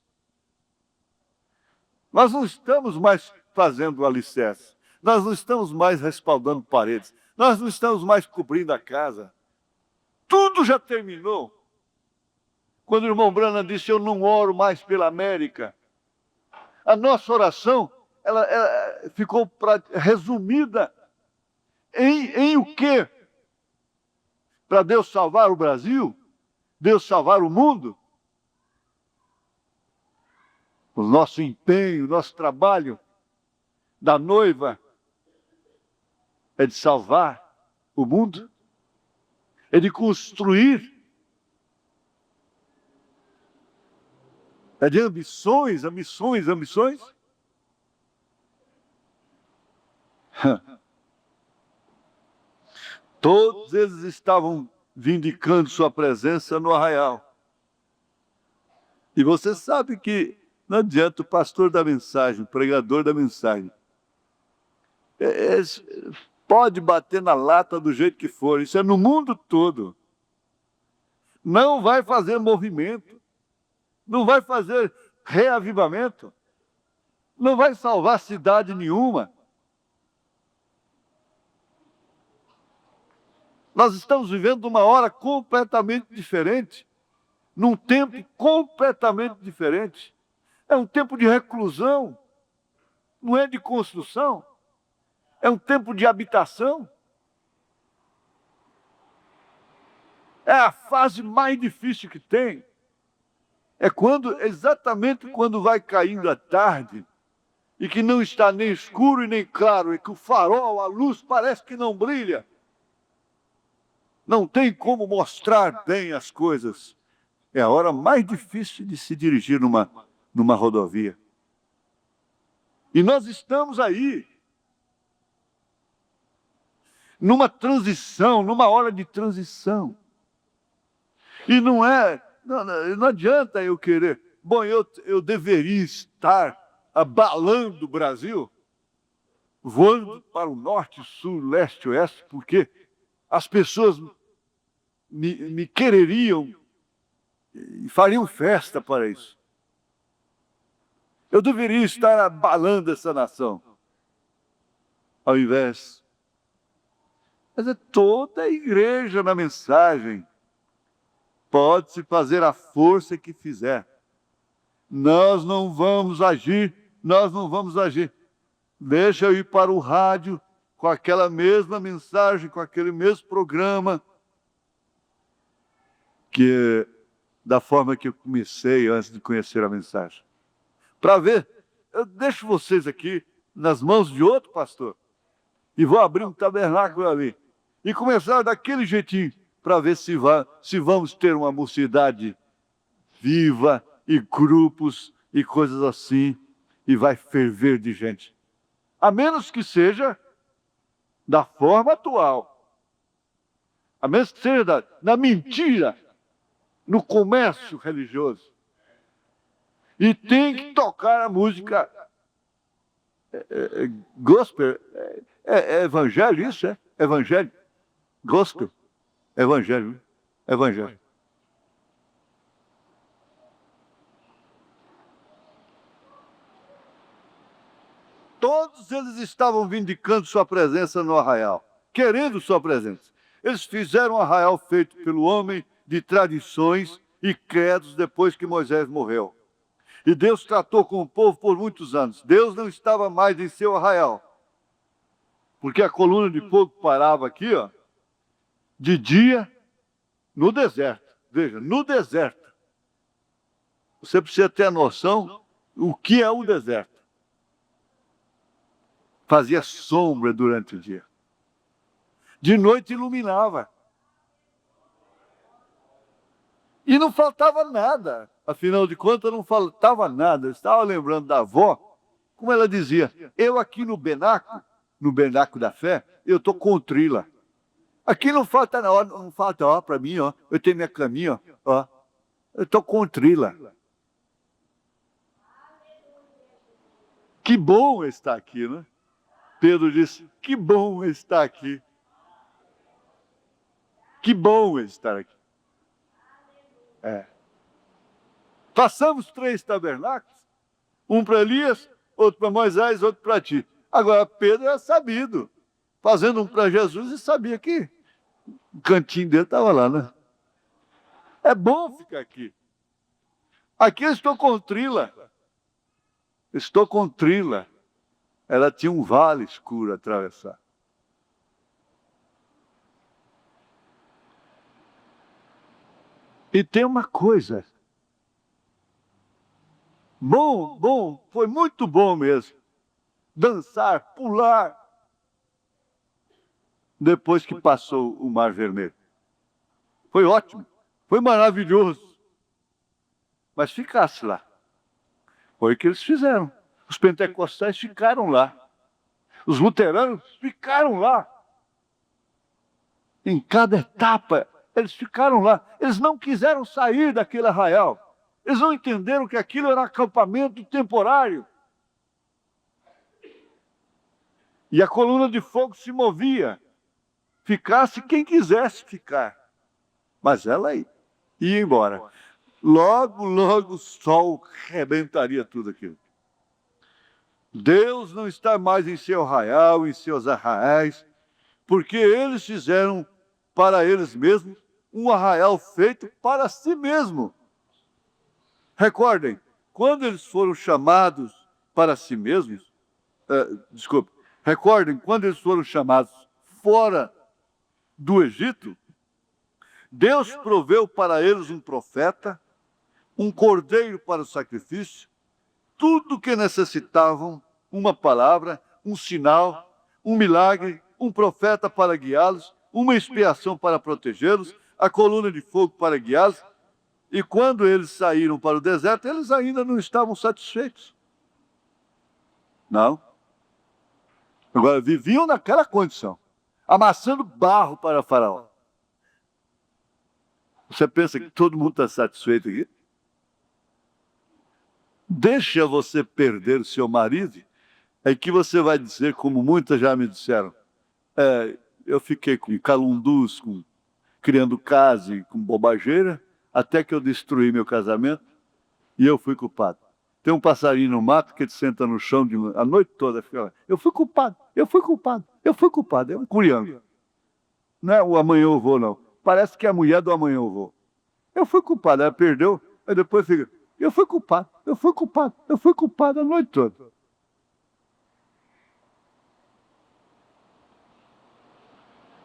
Nós não estamos mais fazendo alicerce. Nós não estamos mais respaldando paredes. Nós não estamos mais cobrindo a casa. Tudo já terminou. Quando o irmão Branham disse, eu não oro mais pela América, a nossa oração ela ficou resumida em o quê? Para Deus salvar o Brasil? Deus salvar o mundo? O nosso empenho, o nosso trabalho da noiva é de salvar o mundo, é de construir, é de ambições. Todos eles estavam vindicando sua presença no arraial. E você sabe que não adianta o pastor da mensagem, o pregador da mensagem, pode bater na lata do jeito que for, isso é no mundo todo. Não vai fazer movimento, não vai fazer reavivamento, não vai salvar cidade nenhuma. Nós estamos vivendo uma hora completamente diferente, num tempo completamente diferente. É um tempo de reclusão, não é de construção, é um tempo de habitação. É a fase mais difícil que tem. É exatamente quando vai caindo a tarde, e que não está nem escuro e nem claro, e que o farol, a luz parece que não brilha. Não tem como mostrar bem as coisas. É a hora mais difícil de se dirigir numa rodovia. E nós estamos aí, numa transição, numa hora de transição. E não adianta eu querer, eu deveria estar abalando o Brasil, voando para o norte, sul, leste, oeste, porque as pessoas me quereriam e fariam festa para isso. Eu deveria estar abalando essa nação, ao invés. Mas é toda a igreja na mensagem. Pode-se fazer a força que fizer. Nós não vamos agir. Deixa eu ir para o rádio com aquela mesma mensagem, com aquele mesmo programa, que da forma que eu comecei antes de conhecer a mensagem. Para ver, eu deixo vocês aqui nas mãos de outro pastor e vou abrir um tabernáculo ali e começar daquele jeitinho para ver se vamos ter uma mocidade viva e grupos e coisas assim, e vai ferver de gente. A menos que seja da forma atual, a menos que seja na mentira, no comércio religioso. E tem que tocar a música gospel. É evangelho isso, é? Evangelho. Gospel. Evangelho. Evangelho. Todos eles estavam vindicando sua presença no arraial, querendo sua presença. Eles fizeram um arraial feito pelo homem de tradições e credos depois que Moisés morreu. E Deus tratou com o povo por muitos anos. Deus não estava mais em seu arraial, porque a coluna de fogo parava aqui, ó, de dia, no deserto. Veja, no deserto. Você precisa ter a noção o que é o deserto. Fazia sombra durante o dia. De noite iluminava. E não faltava nada. Afinal de contas, não faltava nada. Eu estava lembrando da avó, como ela dizia, eu aqui no Benáculo da Fé, eu estou contrila. Aqui não falta nada, não falta, ó, para mim, ó, eu tenho minha caminha, ó, eu estou contrila. Que bom estar aqui, né? Pedro disse, que bom estar aqui. Que bom estar aqui. Passamos 3 tabernáculos, um para Elias, outro para Moisés, outro para ti. Agora, Pedro é sabido, fazendo um para Jesus e sabia que o cantinho dele estava lá, né? É bom ficar aqui. Aqui eu estou com Trila. Estou com Trila. Ela tinha um vale escuro a atravessar. E tem uma coisa. Bom, foi muito bom mesmo. Dançar, pular. Depois que passou o Mar Vermelho. Foi ótimo, foi maravilhoso. Mas ficasse lá. Foi o que eles fizeram. Os pentecostais ficaram lá. Os luteranos ficaram lá. Em cada etapa, eles ficaram lá. Eles não quiseram sair daquele arraial. Eles não entenderam que aquilo era acampamento temporário. E a coluna de fogo se movia. Ficasse quem quisesse ficar. Mas ela ia embora. Logo o sol rebentaria tudo aquilo. Deus não está mais em seu arraial, em seus arraiais, porque eles fizeram para eles mesmos um arraial feito para si mesmo. Recordem, quando eles foram chamados para si mesmos, recordem, quando eles foram chamados fora do Egito, Deus proveu para eles um profeta, um cordeiro para o sacrifício, tudo o que necessitavam, uma palavra, um sinal, um milagre, um profeta para guiá-los, uma expiação para protegê-los, a coluna de fogo para guiá-los. E quando eles saíram para o deserto, eles ainda não estavam satisfeitos. Não. Agora, viviam naquela condição, amassando barro para Faraó. Você pensa que todo mundo está satisfeito aqui? Deixa você perder o seu marido, é que você vai dizer, como muitas já me disseram, eu fiquei com calundus, criando casa e com bobageira, até que eu destruí meu casamento e eu fui culpado. Tem um passarinho no mato que ele senta no chão a noite toda, fica lá. Eu fui culpado, eu fui culpado, eu fui culpado. É um curiango. Não é o amanhã eu vou, não. Parece que é a mulher do amanhã eu vou. Eu fui culpado, ela perdeu, aí depois fica, eu fui culpado, eu fui culpado, eu fui culpado a noite toda.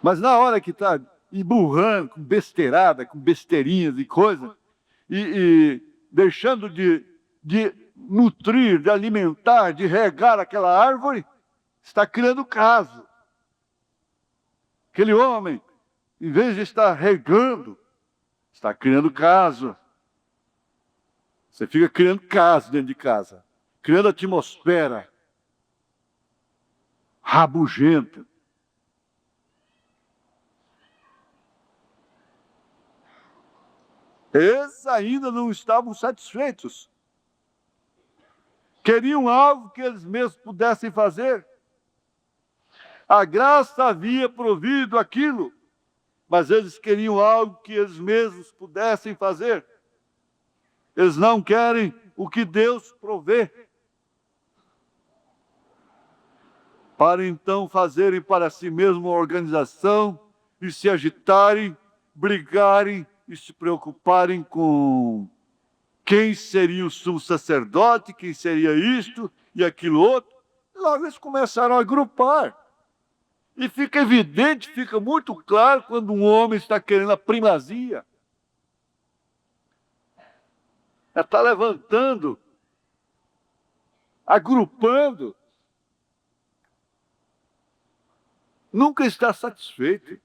Mas na hora que está emburrando, com besteirada, com besteirinhas e coisa, e deixando de nutrir, de alimentar, de regar aquela árvore, está criando caso. Aquele homem, em vez de estar regando, está criando caso. Você fica criando caso dentro de casa, criando atmosfera rabugenta. Esses ainda não estavam satisfeitos. Queriam algo que eles mesmos pudessem fazer. A graça havia provido aquilo, mas eles queriam algo que eles mesmos pudessem fazer. Eles não querem o que Deus provê. Para então fazerem para si mesmo uma organização e se agitarem, brigarem e se preocuparem com quem seria o sumo sacerdote, quem seria isto e aquilo outro. Logo eles começaram a agrupar. E fica evidente, fica muito claro quando um homem está querendo a primazia. Está levantando, agrupando. Nunca está satisfeito.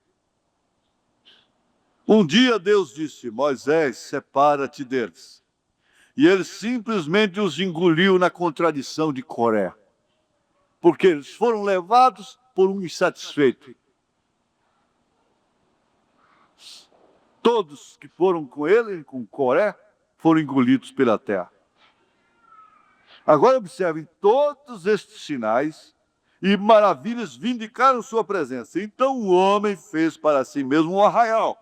Um dia Deus disse, Moisés, separa-te deles. E ele simplesmente os engoliu na contradição de Coré. Porque eles foram levados por um insatisfeito. Todos que foram com ele, com Coré, foram engolidos pela terra. Agora observem, todos estes sinais e maravilhas vindicaram sua presença. Então o homem fez para si mesmo um arraial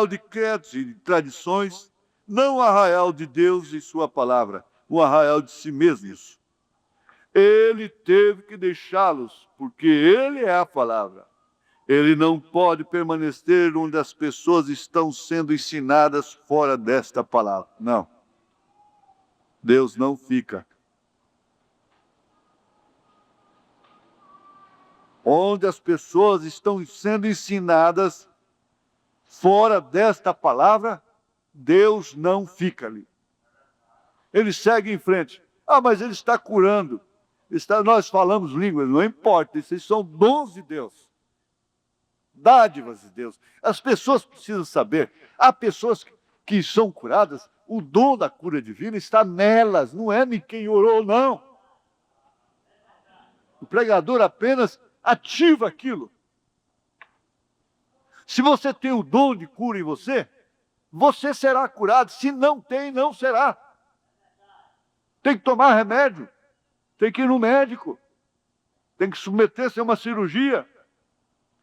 de credos e de tradições, não um arraial de Deus e sua palavra, um arraial de si mesmo. Ele teve que deixá-los, porque ele é a palavra. Ele não pode permanecer onde as pessoas estão sendo ensinadas fora desta palavra. Não. Deus não fica. Onde as pessoas estão sendo ensinadas fora desta palavra, Deus não fica ali. Ele segue em frente. Ah, mas ele está curando. Nós falamos línguas, não importa, esses são dons de Deus. Dádivas de Deus. As pessoas precisam saber, há pessoas que são curadas, o dom da cura divina está nelas, não é em quem orou, não. O pregador apenas ativa aquilo. Se você tem o dom de cura em você, você será curado. Se não tem, não será. Tem que tomar remédio, tem que ir no médico, tem que submeter-se a uma cirurgia.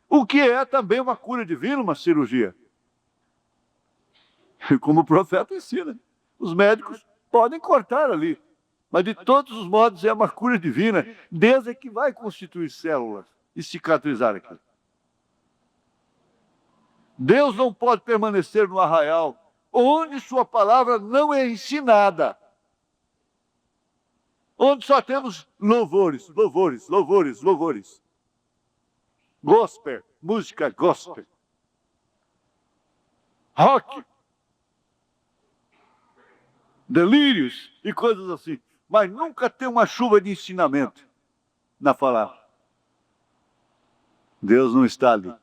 O que é também uma cura divina, uma cirurgia. Como o profeta ensina, os médicos podem cortar ali, mas de todos os modos é uma cura divina. Deus é que vai constituir células e cicatrizar aquilo. Deus não pode permanecer no arraial onde sua palavra não é ensinada. Onde só temos louvores, louvores, louvores, louvores. Gospel, música gospel. Rock. Delírios e coisas assim. Mas nunca tem uma chuva de ensinamento na palavra. Deus não está ali.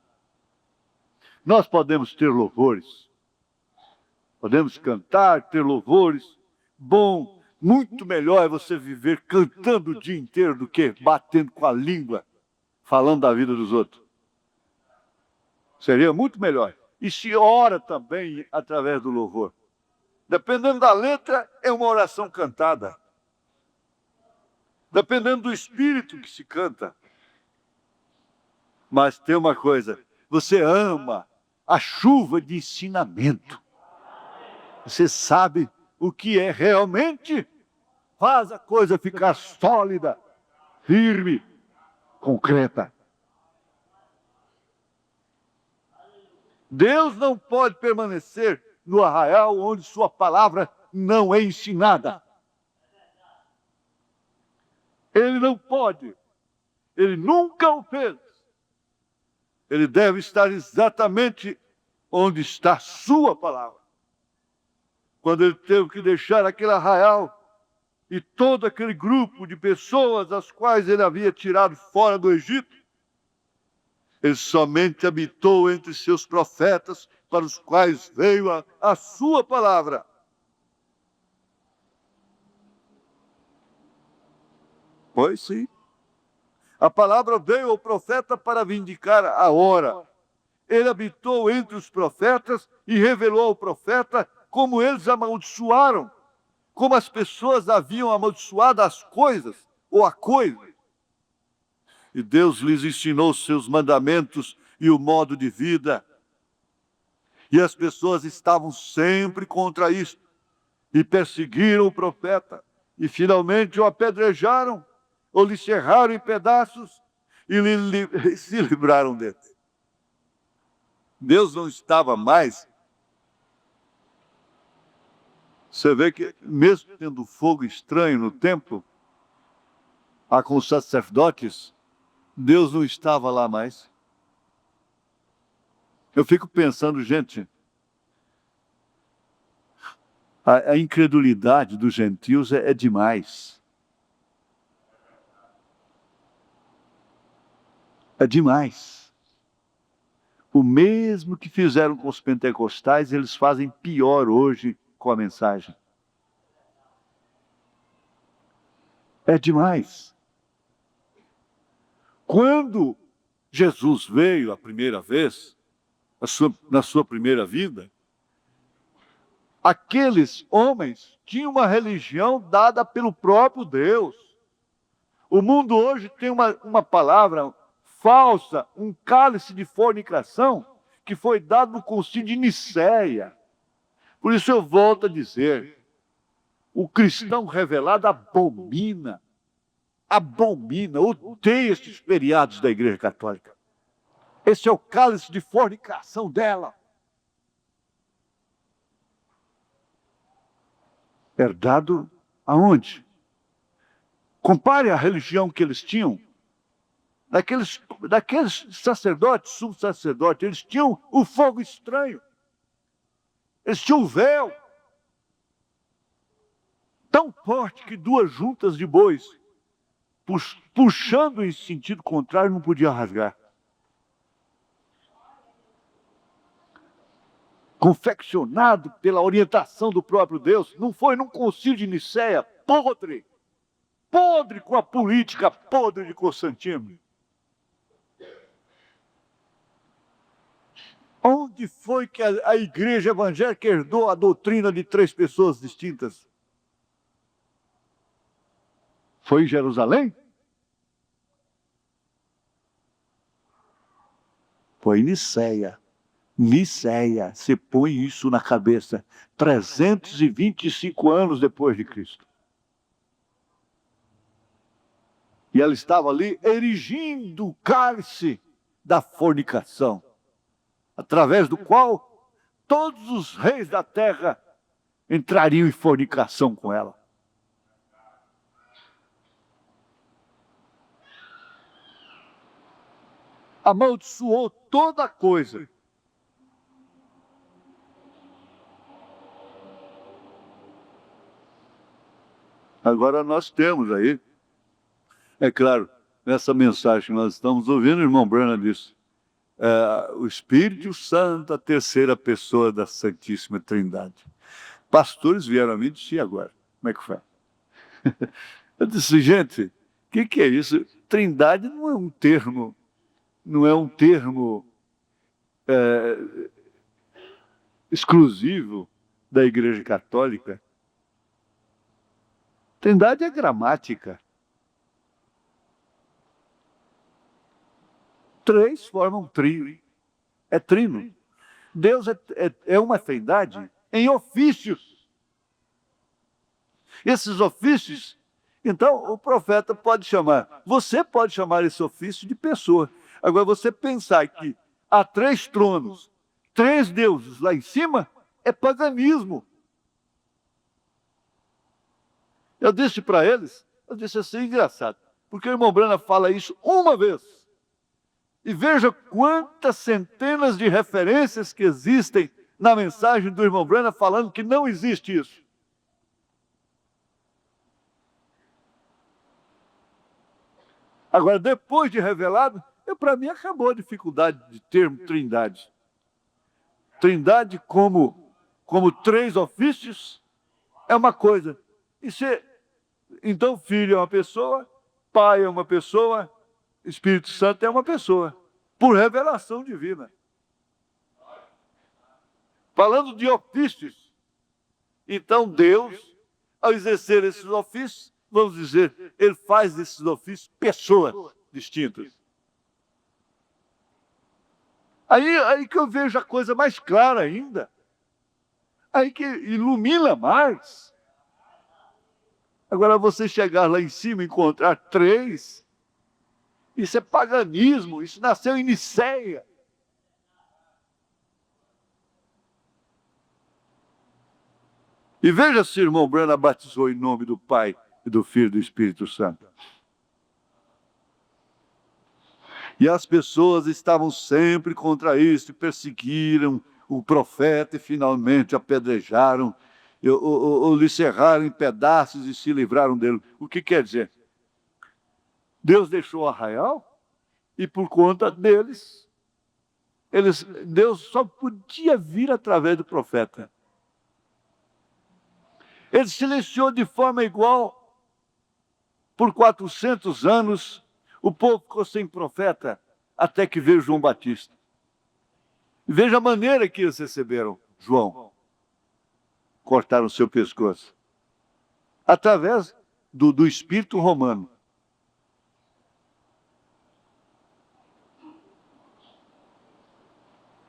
Nós podemos ter louvores. Podemos cantar, ter louvores. Bom, muito melhor é você viver cantando o dia inteiro do que batendo com a língua, falando da vida dos outros. Seria muito melhor. E se ora também através do louvor. Dependendo da letra, é uma oração cantada. Dependendo do espírito que se canta. Mas tem uma coisa, você ama a chuva de ensinamento. Você sabe o que é realmente? Faz a coisa ficar sólida, firme, concreta. Deus não pode permanecer no arraial onde sua palavra não é ensinada. Ele não pode. Ele nunca o fez. Ele deve estar exatamente onde está sua palavra. Quando ele teve que deixar aquele arraial e todo aquele grupo de pessoas as quais ele havia tirado fora do Egito, ele somente habitou entre seus profetas, para os quais veio a sua palavra. Pois sim. A palavra veio ao profeta para vindicar a hora. Ele habitou entre os profetas e revelou ao profeta como eles amaldiçoaram, como as pessoas haviam amaldiçoado as coisas, ou a coisa. E Deus lhes ensinou seus mandamentos e o modo de vida. E as pessoas estavam sempre contra isso. E perseguiram o profeta. E finalmente o apedrejaram, ou lhe cerraram em pedaços, e se livraram dele. Deus não estava mais. Você vê que, mesmo tendo fogo estranho no templo, com os sacerdotes, Deus não estava lá mais. Eu fico pensando, gente, a incredulidade dos gentios é demais. É demais. O mesmo que fizeram com os pentecostais, eles fazem pior hoje com a mensagem. É demais. Quando Jesus veio a primeira vez, na sua primeira vida, aqueles homens tinham uma religião dada pelo próprio Deus. O mundo hoje tem uma palavra falsa, um cálice de fornicação, que foi dado no concílio de Nicéia. Por isso eu volto a dizer, o cristão revelado abomina, odeia estes feriados da Igreja Católica. Esse é o cálice de fornicação dela. Herdado aonde? Compare a religião que eles tinham. Daqueles sacerdotes, subsacerdotes, eles tinham o fogo estranho. Eles tinham o véu. Tão forte que duas juntas de bois, puxando em sentido contrário, não podia rasgar. Confeccionado pela orientação do próprio Deus, não foi num concílio de Nicéia, podre com a política podre de Constantino. Onde foi que a igreja evangélica herdou a doutrina de três pessoas distintas? Foi em Jerusalém? Foi em Nicéia. Nicéia, você põe isso na cabeça, 325 anos depois de Cristo. E ela estava ali erigindo o cálice da fornicação, através do qual todos os reis da terra entrariam em fornicação com ela. Amaldiçoou toda a coisa. Agora nós temos aí, é claro, nessa mensagem que nós estamos ouvindo, o irmão Branham disse, o Espírito Santo, a terceira pessoa da Santíssima Trindade. Pastores vieram a mim e disseram, agora, como é que foi? Eu disse, gente, o que é isso? Trindade não é um termo, exclusivo da Igreja Católica. Trindade é gramática. Três formam trio. É trino. Deus é uma trindade em ofícios. Esses ofícios, então o profeta pode chamar, você pode chamar esse ofício de pessoa. Agora, você pensar que há 3 tronos, 3 deuses lá em cima, é paganismo. Eu disse para eles, eu disse assim, engraçado, porque o irmão Brana fala isso uma vez. E veja quantas centenas de referências que existem na mensagem do irmão Brana falando que não existe isso. Agora, depois de revelado, para mim acabou a dificuldade de termo trindade. Trindade como 3 ofícios é uma coisa. Então, Filho é uma pessoa, Pai é uma pessoa, Espírito Santo é uma pessoa, por revelação divina. Falando de ofícios, então Deus, ao exercer esses ofícios, vamos dizer, Ele faz desses ofícios pessoas distintas. Aí que eu vejo a coisa mais clara ainda. Aí que ilumina mais. Agora, você chegar lá em cima e encontrar 3, isso é paganismo, isso nasceu em Niceia. E veja se o irmão Brana batizou em nome do Pai, e do Filho e do Espírito Santo. E as pessoas estavam sempre contra isso, e perseguiram o profeta e finalmente apedrejaram, ou lhe cerraram em pedaços e se livraram dele. O que quer dizer? Deus deixou Arraial e por conta deles, Deus só podia vir através do profeta. Ele silenciou de forma igual por 400 anos, o povo ficou sem profeta até que veio João Batista. Veja a maneira que eles receberam João. Cortaram o seu pescoço. Através do espírito romano.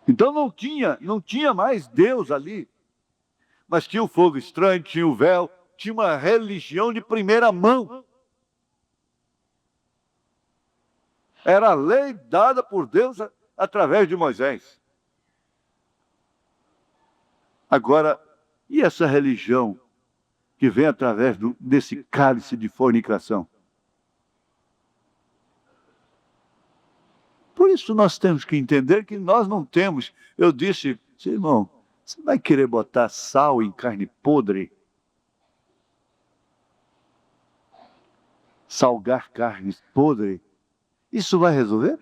Então não tinha mais Deus ali. Mas tinha o fogo estranho, tinha o véu, tinha uma religião de primeira mão. Era a lei dada por Deus através de Moisés. Agora, e essa religião que vem através desse cálice de fornicação? Por isso nós temos que entender que nós não temos. Eu disse, irmão, você vai querer botar sal em carne podre? Salgar carne podre? Isso vai resolver?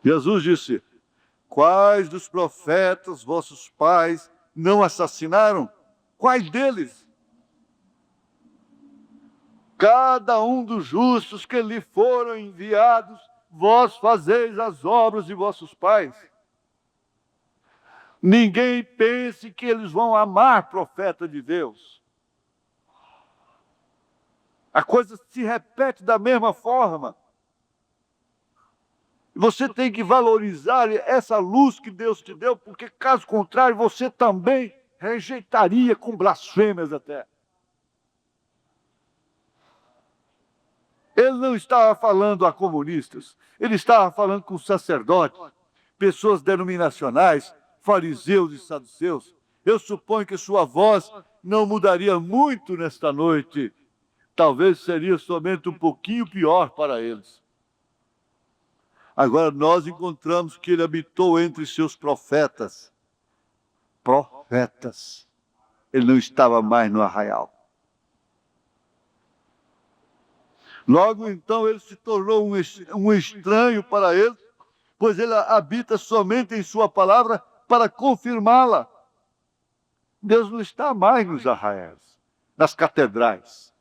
Jesus disse, quais dos profetas vossos pais não assassinaram? Quais deles? Cada um dos justos que lhe foram enviados, vós fazeis as obras de vossos pais. Ninguém pense que eles vão amar profeta de Deus. A coisa se repete da mesma forma. Você tem que valorizar essa luz que Deus te deu, porque caso contrário você também rejeitaria com blasfêmias até. Ele não estava falando a comunistas, ele estava falando com sacerdotes, pessoas denominacionais, fariseus e saduceus. Eu suponho que sua voz não mudaria muito nesta noite. Talvez seria somente um pouquinho pior para eles. Agora nós encontramos que ele habitou entre seus profetas. Profetas. Ele não estava mais no arraial. Logo então ele se tornou um estranho para eles, pois ele habita somente em sua palavra para confirmá-la. Deus não está mais nos arraiais, nas catedrais.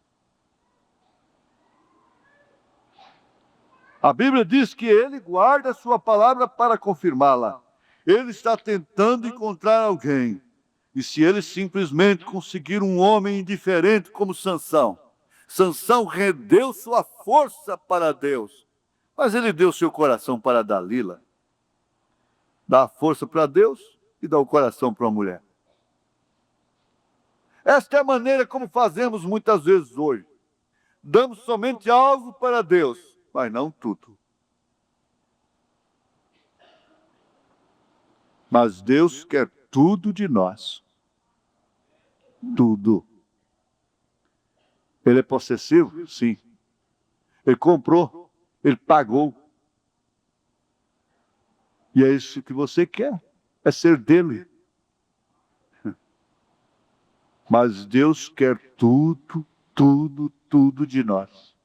A Bíblia diz que ele guarda a sua palavra para confirmá-la. Ele está tentando encontrar alguém. E se ele simplesmente conseguir um homem indiferente como Sansão, Sansão rendeu sua força para Deus, mas ele deu seu coração para Dalila. Dá a força para Deus e dá o coração para a mulher. Esta é a maneira como fazemos muitas vezes hoje. Damos somente algo para Deus, mas não tudo. Mas Deus quer tudo de nós. Tudo. Ele é possessivo? Sim. Ele comprou, ele pagou. E é isso que você quer, é ser dele. Mas Deus quer tudo, tudo, tudo de nós.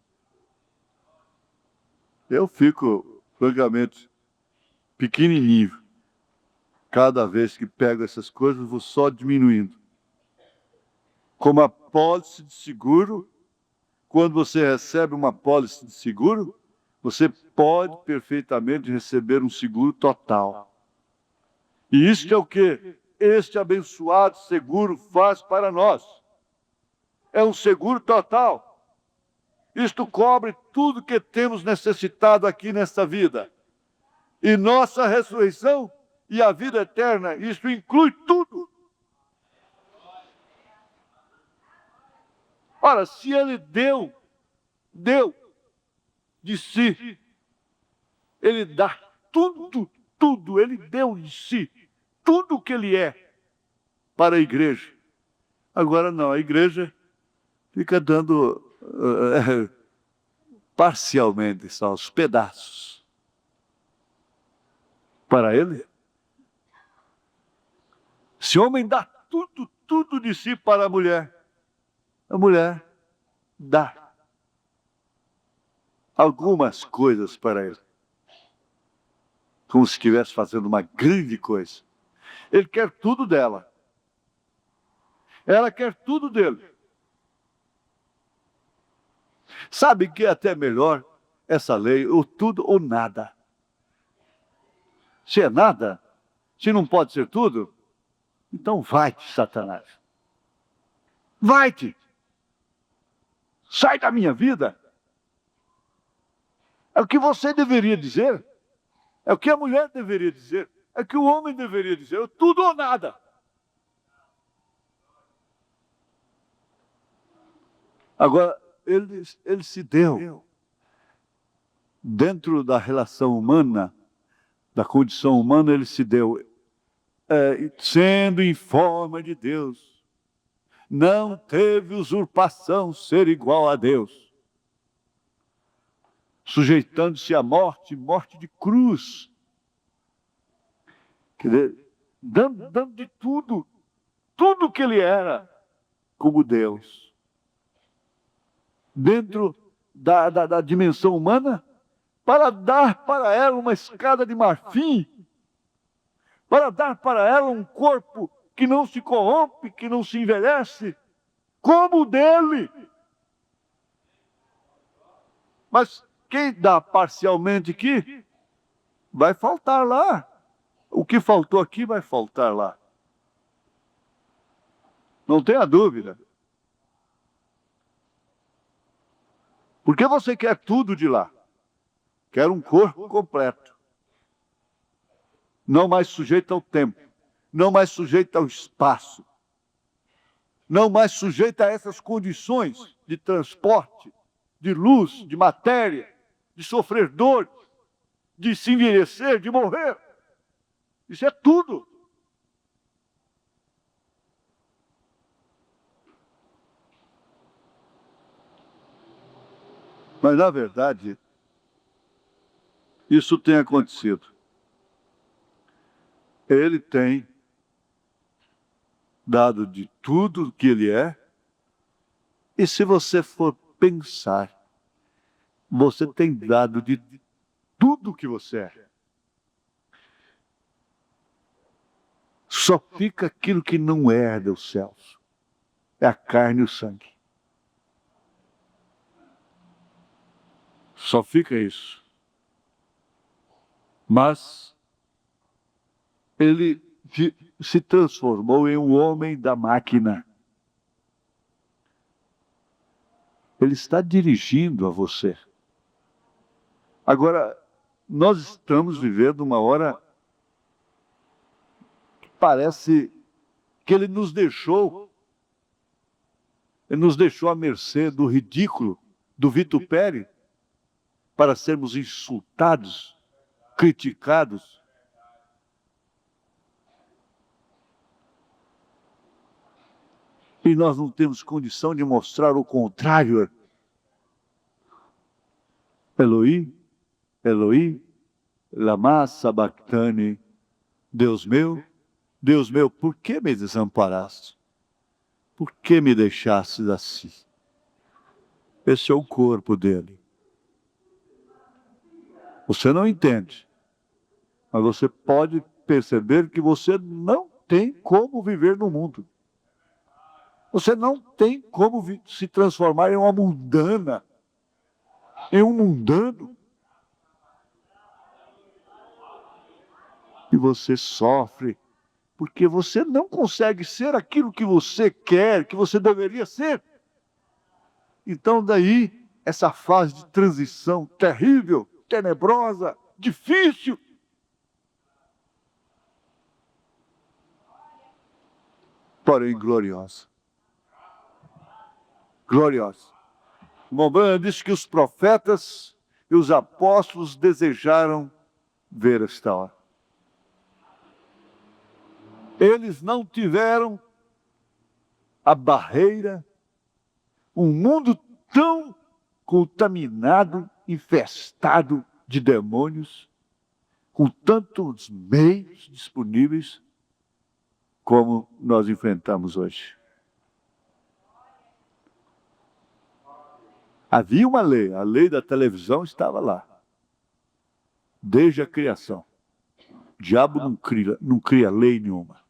Eu fico, francamente, pequenininho. Cada vez que pego essas coisas, vou só diminuindo. Como a pólice de seguro, quando você recebe uma pólice de seguro, você pode perfeitamente receber um seguro total. E isso é o que este abençoado seguro faz para nós. É um seguro total. Isto cobre tudo que temos necessitado aqui nesta vida. E nossa ressurreição e a vida eterna, isso inclui tudo. Ora, se ele deu de si, ele dá tudo, ele deu de si, tudo o que ele é para a igreja. Agora não, a igreja fica dando parcialmente só os pedaços para ele. Se o homem dá tudo de si para a mulher dá algumas coisas para ele, como se estivesse fazendo uma grande coisa. Ele quer tudo dela, ela quer tudo dele. Sabe que é até melhor essa lei, ou tudo ou nada. Se é nada, se não pode ser tudo, então vai-te, Satanás. Vai-te. Sai da minha vida. É o que você deveria dizer. É o que a mulher deveria dizer. É o que o homem deveria dizer. Tudo ou nada. Agora, ele se deu. Dentro da relação humana, da condição humana, ele se deu. Sendo em forma de Deus. Não teve usurpação ser igual a Deus. Sujeitando-se à morte de cruz. Quer dizer, dando de tudo que ele era, como Deus. Dentro da dimensão humana, para dar para ela uma escada de marfim, para dar para ela um corpo que não se corrompe, que não se envelhece, como o dele. Mas quem dá parcialmente aqui, vai faltar lá. O que faltou aqui vai faltar lá. Não tenha dúvida. Porque você quer tudo de lá. Quer um corpo completo. Não mais sujeito ao tempo. Não mais sujeito ao espaço. Não mais sujeito a essas condições de transporte, de luz, de matéria, de sofrer dor, de se envelhecer, de morrer. Isso é tudo. Mas, na verdade, isso tem acontecido. Ele tem dado de tudo que ele é, e se você for pensar, você tem dado de tudo que você é. Só fica aquilo que não herda os céus. É a carne e o sangue. Só fica isso. Mas ele se transformou em um homem da máquina. Ele está dirigindo a você. Agora, nós estamos vivendo uma hora parece que Ele nos deixou à mercê do ridículo, do vitupério, para sermos insultados, criticados. E nós não temos condição de mostrar o contrário. Eloi, Eloi, lama sabachthani. Deus meu, por que me desamparaste? Por que me deixastes assim? Esse é o corpo dele. Você não entende, mas você pode perceber que você não tem como viver no mundo. Você não tem como se transformar em uma mundana, em um mundano. E você sofre, porque você não consegue ser aquilo que você quer, que você deveria ser. Então daí, essa fase de transição terrível, tenebrosa, difícil. Porém gloriosa. Gloriosa. Montbrand disse que os profetas e os apóstolos desejaram ver esta hora. Eles não tiveram a barreira, um mundo tão contaminado, infestado de demônios, com tantos meios disponíveis como nós enfrentamos hoje. Havia uma lei, a lei da televisão estava lá, desde a criação. O diabo não cria lei nenhuma.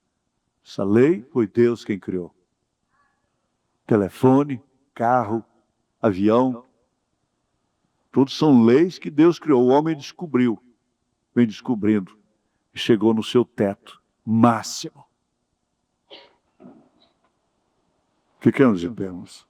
Essa lei foi Deus quem criou. Telefone, carro, avião, todos são leis que Deus criou. O homem descobriu, vem descobrindo, e chegou no seu teto máximo. Ficamos de pé, irmãos.